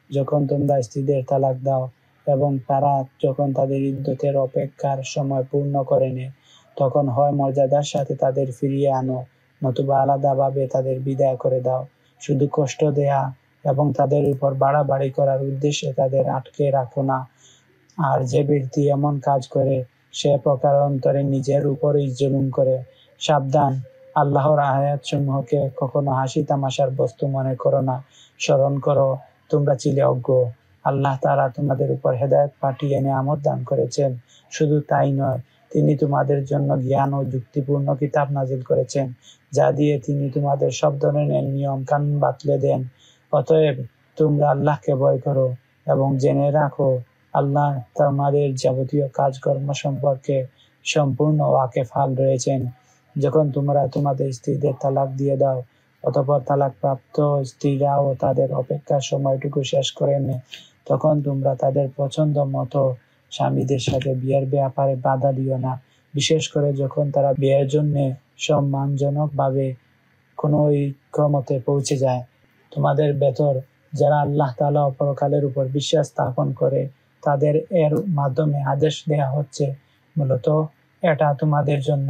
যখন তোমরা স্ত্রীদের তালাক দাও এবং তারা যখন তাদের ইদ্দতের অপেক্ষার সময় পূর্ণ করে নেয়, তখন হয় মর্যাদার সাথে তাদের ফিরিয়ে আনো, নতুবা আলাদাভাবে তাদের বিদায় করে দাও। শুধু কষ্ট দেয়া এবং তাদের উপর বাড়াবাড়ি করার উদ্দেশ্যে তাদের আটকে রাখো না। আর যে ব্যক্তি এমন কাজ করে সে প্রকারান্তরে নিজের উপরই জুলুম করে। সাবধান, আল্লাহর আয়াতসমূহকে কখনো হাসি তামাশার বস্তু মনে করো না। স্মরণ করো, তোমরা ছিলে অজ্ঞ। আল্লাহ তাআলা তোমাদের উপর হেদায়েত পাঠিয়ে নিয়ামত দান করেছেন। শুধু তাই নয়, তিনি তোমাদের জন্য জ্ঞান ও যুক্তিপূর্ণ কিতাব নাজিল করেছেন, যা দিয়ে তিনি তোমাদের সব ধরনের নিয়ম কানুন বাতলে দেন। অতএব তোমরা আল্লাহকে ভয় করো এবং জেনে রাখো আল্লাহ তোমাদের যাবতীয় কাজকর্ম সম্পর্কে সম্পূর্ণ ওয়াকিবহাল রয়েছেন। যখন তোমরা তোমাদের স্ত্রীদের তালাক দিয়ে দাও, অতঃপর তালাকপ্রাপ্ত স্ত্রীরাও তাদের অপেক্ষার সময়টুকু শেষ করে নেয়, তখন তোমরা তাদের পছন্দ মতো স্বামীদের সাথে বিয়ের ব্যাপারে বাধা দিও না, বিশেষ করে যখন তারা বিয়ের জন্য সম্মানজনকভাবে কোনো ঐকমত্যে পৌঁছে যায়। তোমাদের ভেতর যারা আল্লাহ তাআলা ও পরকালের উপর বিশ্বাস স্থাপন করে তাদের এর মাধ্যমে আদেশ দেয়া হচ্ছে মূলত এটা তোমাদের জন্য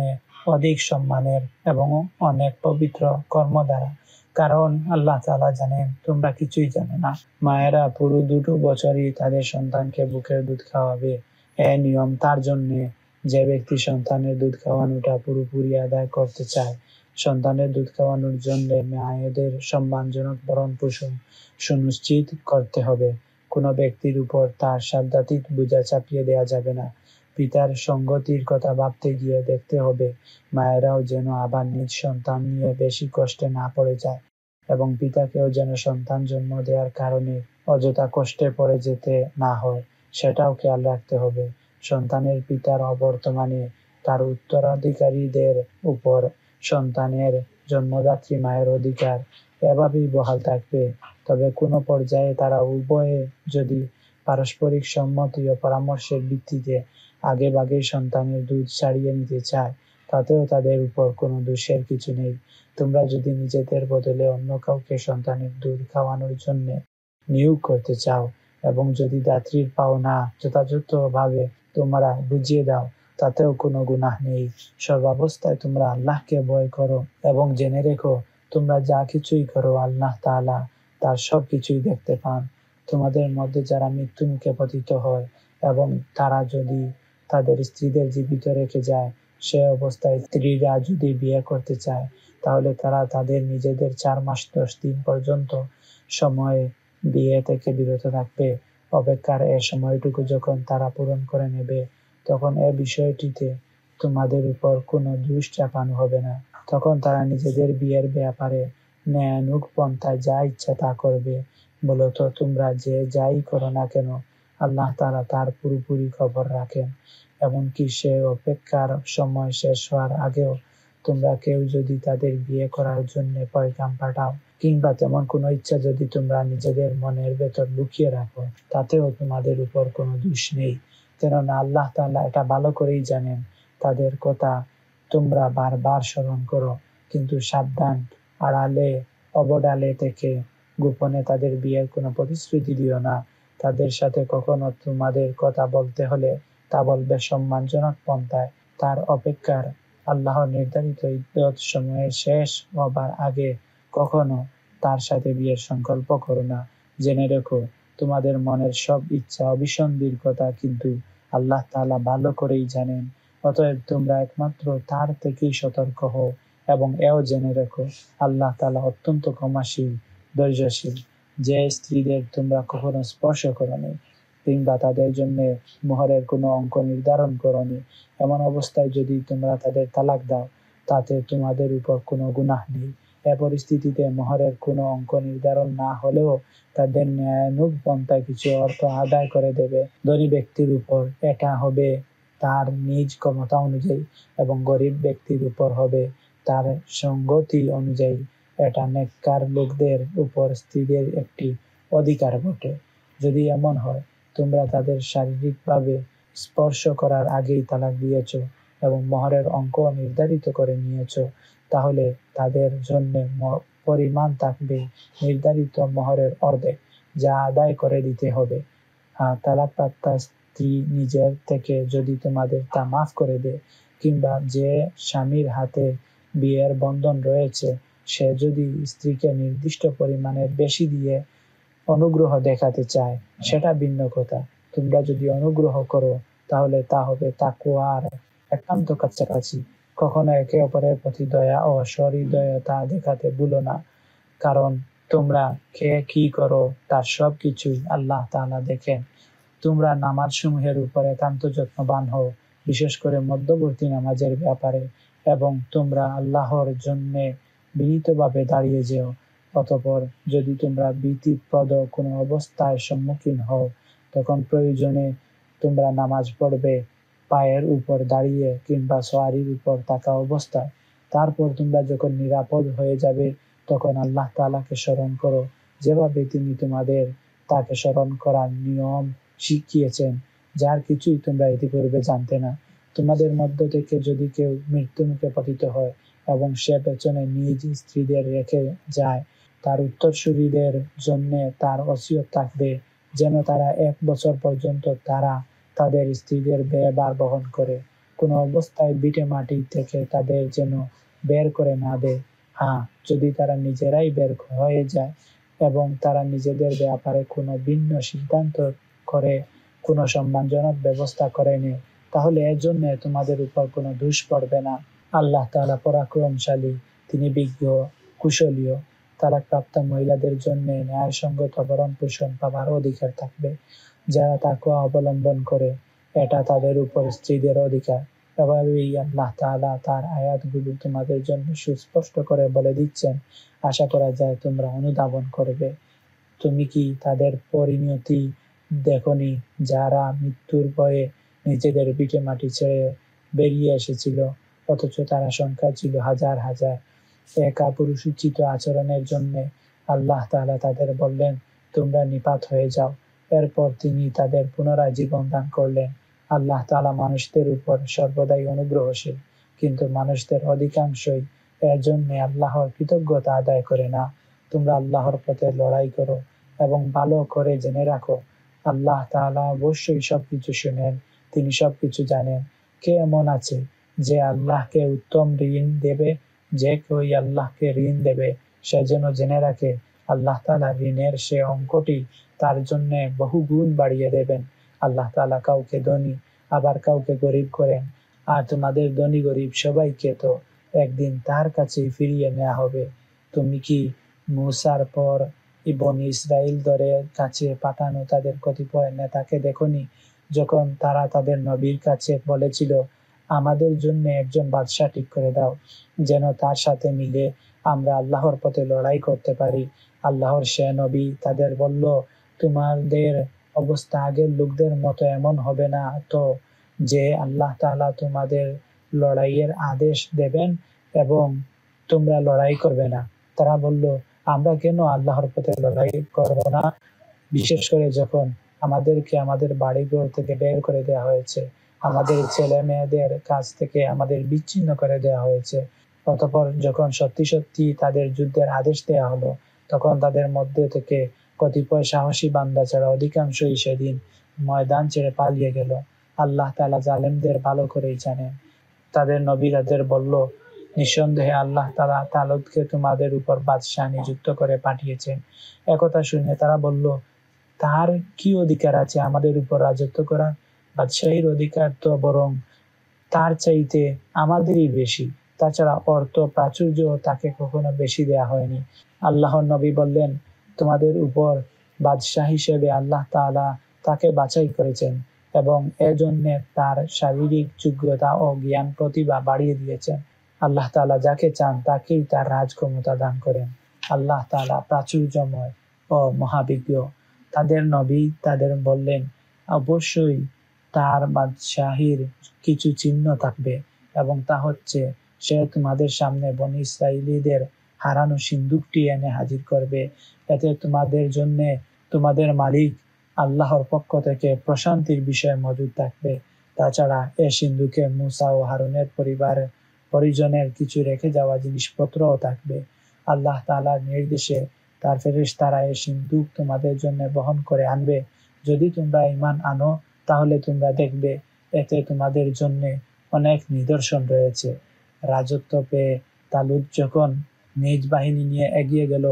অধিক সম্মানের এবং অনেক পবিত্র কর্ম দ্বারা, কারণ আল্লাহ তাআলা জানেন তোমরা কিছুই জানো না। মায়েরা পুরো 2 বছরই তাদের সন্তানকে বুকের দুধ খাওয়াবে, এই নিয়ম তার জন্য যে ব্যক্তি সন্তানের দুধ খাওয়ানোটা পুরোপুরি আদায় করতে চায়। সন্তানের দুধ খাওয়ানোর জন্য মায়েদের সম্মানজনক ভরণ পোষণ সুনিশ্চিত করতে হবে। কোনো ব্যক্তির উপর তার সাধ্যাতীত বোঝা চাপিয়ে দেওয়া যাবে না। পিতার সঙ্গতির কথা ভাবতে গিয়ে দেখতে হবে মায়েরাও যেন আবার নিজ সন্তান নিয়ে বেশি কষ্টে না পড়ে যায়, এবং পিতাকেও যেন সন্তান জন্ম দেওয়ার কারণে অযথা কষ্টে পড়ে যেতে না হয়, সেটাও খেয়াল রাখতে হবে। সন্তানের পিতার অবর্তমানে তার উত্তরাধিকারীদের উপর সন্তানের জন্মদাত্রী মায়ের অধিকার এভাবেই বহাল থাকবে। তবে কোনো পর্যায়ে তারা উভয়ে যদি পারস্পরিক সম্মতি ও পরামর্শের ভিত্তিতে আগেভাগেই সন্তানের দুধ ছাড়িয়ে নিতে চায়, তাতেও তাদের উপর কোনো দোষের কিছু নেই। তোমরা যদি নিজেদের বদলে অন্য কাউকে সন্তানের দুধ খাওয়ানোর জন্য নিয়োগ করতে চাও এবং যদি দাত্রীর পাওনা যথাযথভাবে তোমরা বুঝিয়ে দাও, তাতেও কোনো গুনাহ নেই। সর্বাবস্থায় তোমরা আল্লাহকে ভয় করো এবং জেনে রেখো তোমরা যা কিছুই করো আল্লাহ তাআলা তার সব কিছুই দেখতে পান। তোমাদের মধ্যে যারা মৃত্যু মুখে পতিত হয় এবং তারা যদি তাদের স্ত্রীদের জীবিত রেখে যায়, সে অবস্থায় স্ত্রীরা যদি বিয়ে করতে চায় তাহলে তারা তাদের নিজেদের 4 মাস 10 দিন পর্যন্ত সময় বিয়ে থেকে বিরত থাকবে। অপেক্ষার এ সময়টুকু যখন তারা পূরণ করে নেবে, তখন এ বিষয়টিতে তোমাদের উপর কোনো দোষ চাপানো হবে না। তখন তারা নিজেদের বিয়ের ব্যাপারে ন্যায়ানুগ পন্থায় যা ইচ্ছা তা করবে। মূলত তোমরা যে যাই করো না কেন আল্লাহ তাআলা তার পুরোপুরি খবর রাখেন। এমনকি সে অপেক্ষার সময় শেষ হওয়ার আগেও তোমরা কেউ যদি তাদের বিয়ে করার জন্য পয়গাম পাঠাও কিংবা তেমন কোনো ইচ্ছা যদি তোমরা নিজেদের মনের ভেতর লুকিয়ে রাখো, তাতেও তোমাদের উপর কোনো দোষ নেই। কেননা আল্লাহ তাআলা এটা ভালো করেই জানেন। তাদের কথা তোমরা বারবার স্মরণ করো, কিন্তু সাবধান, আড়ালে অবডালে থেকে গোপনে তাদের বিয়ের কোনো প্রতিশ্রুতি দিও না। তাদের সাথে কখনো তোমাদের কথা বলতে হলে তা বলবে সম্মানজনক পন্থায়। তার অপেক্ষার আল্লাহর নির্ধারিত ইদ্যত সময়ের শেষ হবার আগে কখনো তার সাথে বিয়ের সংকল্প করো না। জেনে রেখো তোমাদের মনের সব ইচ্ছা অভিসন্ধির কথা কিন্তু আল্লাহ তাআলা ভালো করেই জানেন। অতএব তোমরা একমাত্র তার থেকেই সতর্ক হও এবং এও জেনে রেখো আল্লাহ তাআলা অত্যন্ত ক্ষমাশীল, ধৈর্যশীল। যে স্ত্রীদের তোমরা কখনো স্পর্শ করনি কিংবা তাদের জন্য মোহরের কোনো অঙ্ক নির্ধারণ করনি, এমন অবস্থায় যদি তোমরা তাদের তালাক দাও, তাতে তোমাদের উপর কোনো গুনাহ নেই। এ পরিস্থিতিতে মোহরের কোনো অঙ্ক নির্ধারণ না হলেও তাদের ন্যায়ানুগ পন্থায় কিছু অর্থ আদায় করে দেবে। ধনী ব্যক্তির উপর এটা হবে তার নিজ ক্ষমতা অনুযায়ী এবং গরিব ব্যক্তির উপর হবে তার সঙ্গতি অনুযায়ী। এটা নেককার লোকদের উপর স্ত্রীদের একটি অধিকার বটে। যদি এমন হয় তোমরা তাদের শারীরিকভাবে স্পর্শ করার আগেই তালাক দিয়েছ এবং মোহরের অঙ্ক নির্ধারিত করে নিয়েছ, তাহলে তাদের জন্য পরিমাণ থাকবে নির্ধারিত মোহরের অর্ধেক, যা আদায় করে দিতে হবে। তালাকপ্রাপ্তা স্ত্রী নিজের থেকে যদি তোমাদের তা মাফ করে দেয় কিংবা যে স্বামীর হাতে বিয়ের বন্ধন রয়েছে সে যদি স্ত্রীকে নির্দিষ্ট পরিমাণের বেশি দিয়ে অনুগ্রহ দেখাতে চায়, সেটা ভিন্ন কথা। তোমরা যদি অনুগ্রহ করো তাহলে তা হবে তাকওয়ার একান্ত কাছাকাছি। কখনো একে অপরের প্রতি দয়া ও সহৃদয়তা দেখাতে ভুলো না, কারণ তোমরা কে কি করো তার সব কিছুই আল্লাহ তাআলা দেখেন। তোমরা নামাজ সমূহের উপর একান্ত যত্নবান হও, বিশেষ করে মধ্যবর্তী নামাজের ব্যাপারে, এবং তোমরা আল্লাহর জন্য বিনীতভাবে দাঁড়িয়ে যেও। অতঃপর যদি তোমরা ভীতিপ্রদ কোনো অবস্থার সম্মুখীন হও, তখন প্রয়োজনে তোমরা নামাজ পড়বে পায়ের উপর দাঁড়িয়ে কিংবা সওয়ারির উপর থাকা অবস্থায়। তারপর তোমরা যখন নিরাপদ হয়ে যাবে তখন আল্লাহ তাআলাকে স্মরণ করো, যেভাবে তিনি তোমাদের তাকে স্মরণ করার নিয়ম শিখিয়েছেন, যার কিছুই তোমরা ইতিপূর্বে জানতে না। তোমাদের মধ্য থেকে যদি কেউ মৃত্যু মুখে পতিত হয় এবং সে পেছনে নিজ স্ত্রীদের রেখে যায়, তার উত্তরসূরিদের জন্য তার ওসিয়ত থাকবে যেন তারা 1 বছর পর্যন্ত তারা তাদের স্ত্রীদের ব্যয়ভার বহন করে, কোনো অবস্থায় ভিটে মাটি থেকে তাদের যেন বের করে না দেয়। হ্যাঁ, যদি তারা নিজেরাই বের হয়ে যায় এবং তারা নিজেদের ব্যাপারে কোনো ভিন্ন সিদ্ধান্ত করে, কোনো সম্মানজনক ব্যবস্থা করে নেয়, তাহলে এর জন্য তোমাদের উপর কোনো দোষ পড়বে না। আল্লাহ তাআলা পরাক্রমশালী, তিনি বিজ্ঞ, কুশলীয়। তালাকপ্রাপ্ত মহিলাদের জন্য ন্যায়সঙ্গত ভরণ পোষণ পাবার অধিকার থাকবে। যারা তাকওয়া অবলম্বন করে, এটা তাদের উপর স্ত্রীদের অধিকার। এভাবেই আল্লাহ তাআলা তার আয়াতগুলো তোমাদের জন্য সুস্পষ্ট করে বলে দিচ্ছেন। আশা করা যায় তোমরা অনুধাবন করবে। তুমি কি তাদের পরিণতি দেখনি, যারা মৃত্যুর ভয়ে নিজেদের ভিটে মাটি ছেড়ে বেরিয়ে এসেছিল, অথচ তারা সংখ্যা ছিল হাজার হাজার। একা পুরুষোচিত আচরণের জন্য আল্লাহ তাআলা তাদের বললেন, তোমরা নিপাত হয়ে যাও। এরপর তিনি তাদের পুনরায় জীবন দান করলেন। আল্লাহ তাআলা মানুষদের উপর সর্বদাই অনুগ্রহশীল, কিন্তু মানুষদের অধিকাংশই এর জন্য আল্লাহর কৃতজ্ঞতা আদায় করে না। তোমরা আল্লাহর পথে লড়াই করো এবং ভালো করে জেনে রাখো, আল্লাহ তাআলা অবশ্যই সবকিছু শুনেন, তিনি সবকিছু জানেন। কে এমন আছে যে আল্লাহকে উত্তম ঋণ দেবে? যে কেউ আল্লাহকে ঋণ দেবে, সে যেন জেনে রাখে আল্লাহ তাআলা ঋণের সে অঙ্কটি তার জন্য বহু গুণ বাড়িয়ে দেবেন। আল্লাহ তাআলা কাউকে ধনী আবার কাউকে গরিব করেন, আর তোমাদের ধনী গরিব সবাইকে তো একদিন তার কাছে ফিরিয়ে নেওয়া হবে। তুমি কি মূসার পর বনী ইসরাইলদের কাছে পাঠানো তাদের কতিপয় নেতাকে দেখনি, যখন তারা তাদের নবীর কাছে বলেছিল, আমাদের জন্য একজন বাদশাহ ঠিক করে দাও, যেন তার সাথে মিলে আমরা আল্লাহর পথে লড়াই করতে পারি। আল্লাহর সে নবী তাদের বলল, তোমাদের অবস্থা আগের লোকদের মতো এমন হবে না তো যে আল্লাহ তাআলা তোমাদের লড়াইয়ের আদেশ দেবেন এবং তোমরা লড়াই করবে না। তারা বলল, আমরা কেন আল্লাহর পথে লড়াই করব না, বিশেষ করে যখন আমাদেরকে আমাদের বাড়িঘর থেকে বের করে দেওয়া হয়েছে, আমাদের ছেলে মেয়েদের কাছ থেকে আমাদের বিচ্ছিন্ন করে দেওয়া হয়েছে। অতঃপর যখন সত্যি সত্যি তাদের যুদ্ধের আদেশ দেওয়া হলো, তখন তাদের মধ্যে থেকে কতিপয় সাহসী বান্দা ছাড়া অধিকাংশই সেদিন ময়দান ছেড়ে পালিয়ে গেল। আল্লাহ তাআলা জালেমদের ভালো করেই জানেন। তাদের নবী তাদের বলল, নিঃসন্দেহে আল্লাহ তাআলা তালুতকে তোমাদের উপর বাদশাহ নিযুক্ত করে পাঠিয়েছেন। একথা শুনে তারা বলল, তার কি অধিকার আছে আমাদের উপর রাজত্ব করার? বাদশাহীর অধিকার তো বরং তার চাইতে আমাদেরই বেশি। তাছাড়া অর্থ প্রাচুর্য তাকে কখনো বেশি দেয়া হয়নি। আল্লাহর নবী বললেন, তোমাদের উপর বাদশাহ হিসেবে আল্লাহ তাআলা তাকে বাছাই করেছেন এবং এজন্য তার শারীরিক যোগ্যতা ও জ্ঞান প্রতিভা বাড়িয়ে দিয়েছেন। আল্লাহ তাআলা যাকে চান তাকেই তার রাজক্ষমতা দান করেন। আল্লাহ তাআলা প্রাচুর্যময় ও মহাবিজ্ঞ। তাদের নবী তাদের বললেন, অবশ্যই তার বাদশাহীর কিছু চিহ্ন থাকবে এবং তা হচ্ছে, সে তোমাদের সামনে বনী ইসরাইলীদের হারানো সিন্দুকটি এনে হাজির করবে। এতে তোমাদের জন্য তোমাদের মালিক আল্লাহর পক্ষ থেকে প্রশান্তির বিষয় মজুদ থাকবে। তাছাড়া এ সিন্দুকে মূসা ও হারুনের পরিজনের কিছু রেখে যাওয়া জিনিসপত্রও থাকবে। আল্লাহ তাআলার নির্দেশে তার ফেরেশতারা এই সিন্দুক তোমাদের জন্য বহন করে আনবে। যদি তোমরা ঈমান আনো, তাহলে তোমরা দেখবে এতে তোমাদের জন্য অনেক নিদর্শন রয়েছে। রাজত্ব পেয়ে তালুত যখন নিজ বাহিনী নিয়ে এগিয়ে গেল,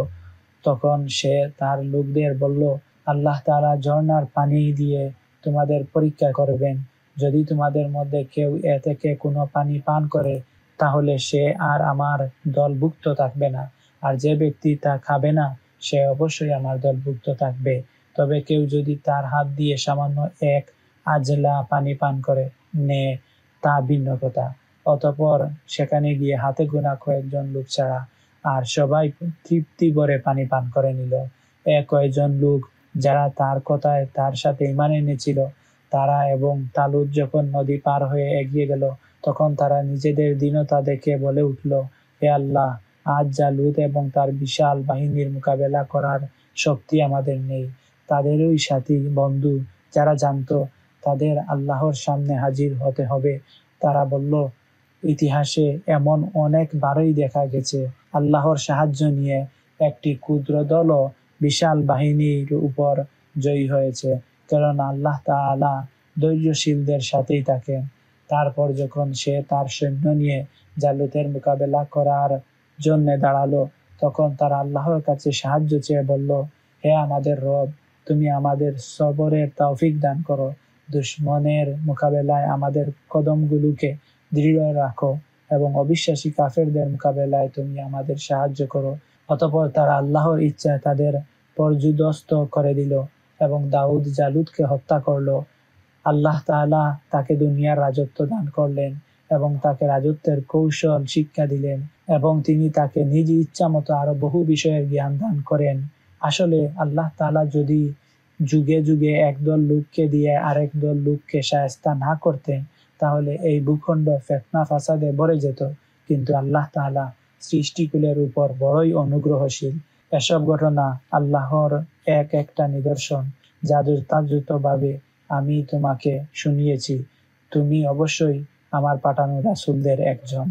তখন সে তার লোকদের বলল, আল্লাহ তাআলা ঝর্ণার পানি দিয়ে তোমাদের পরীক্ষা করবেন। যদি তোমাদের মধ্যে কেউ এ থেকে কোনো পানি পান করে, তাহলে সে আর আমার দলভুক্ত থাকবে না, আর যে ব্যক্তি তা খাবে না, সে অবশ্যই আমার দলভুক্ত থাকবে। তবে কেউ যদি তার হাত দিয়ে সামান্য এক আজলা পানি পান করে নেয়, তা ভিন্ন কথা। অতঃপর সেখানে গিয়ে হাতে গোনা কয়েকজন লোক ছাড়া আর সবাই তৃপ্তি ভরে পানি পান করে নিল। কয়েকজন লোক যারা তার কথায় তার সাথে ঈমান এনেছিল, তারা এবং তালুত যখন নদী পার হয়ে এগিয়ে গেল, তখন তারা নিজেদের দীনতা দেখে বলে উঠল, হে আল্লাহ, আজ জালুত এবং তার বিশাল বাহিনীর মোকাবেলা করার শক্তি আমাদের নেই। তাদেরই সাথী বন্ধু যারা জানতো তাদের আল্লাহর সামনে হাজির হতে হবে, তারা বলল, ইতিহাসে এমন অনেক বারই দেখা গেছে, আল্লাহর সাহায্য নিয়ে একটি ক্ষুদ্র দলও বিশাল বাহিনীর উপর জয়ী হয়েছে, কারণ আল্লাহ তাআলা ধৈর্যশীলদের সাথেই থাকেন। তারপর যখন সে তার সৈন্য নিয়ে জালুতের মোকাবেলা করার জন্য দাঁড়ালো, তখন তারা আল্লাহর কাছে সাহায্য চেয়ে বলল, হে আমাদের রব, তুমি আমাদের সবরের তৌফিক দান করো, দুশমনের মোকাবেলায় আমাদের কদমগুলোকে দৃঢ় রাখো এবং অবিশ্বাসী কাফেরদের মোকাবেলায় তুমি আমাদের সাহায্য করো। অতঃপর তারা আল্লাহর ইচ্ছায় তাদের পর্যুদস্ত করে দিল এবং দাউদ জালুতকে হত্যা করলো। আল্লাহ তাআলা তাকে দুনিয়ার রাজত্ব দান করলেন এবং তাকে রাজত্বের কৌশল শিক্ষা দিলেন এবং তিনি তাকে নিজ ইচ্ছা মতো আরো বহু বিষয়ের জ্ঞান দান করেন। আসলে আল্লাহ তাআলা যদি যুগে যুগে একদল লোককে দিয়ে আরেক দল লোককে শায়েস্তা না করতেন, তাহলে এই ভূখণ্ড ফিতনা ফাসাদে ভরে যেত। কিন্তু আল্লাহ তাআলা সৃষ্টিকুলের উপর বড়ই অনুগ্রহশীল। এসব ঘটনা আল্লাহর এক একটা নিদর্শন, যা যথাযথভাবে আমি তোমাকে শুনিয়েছি। তুমি অবশ্যই আমার পাঠানো রাসূলদের একজন।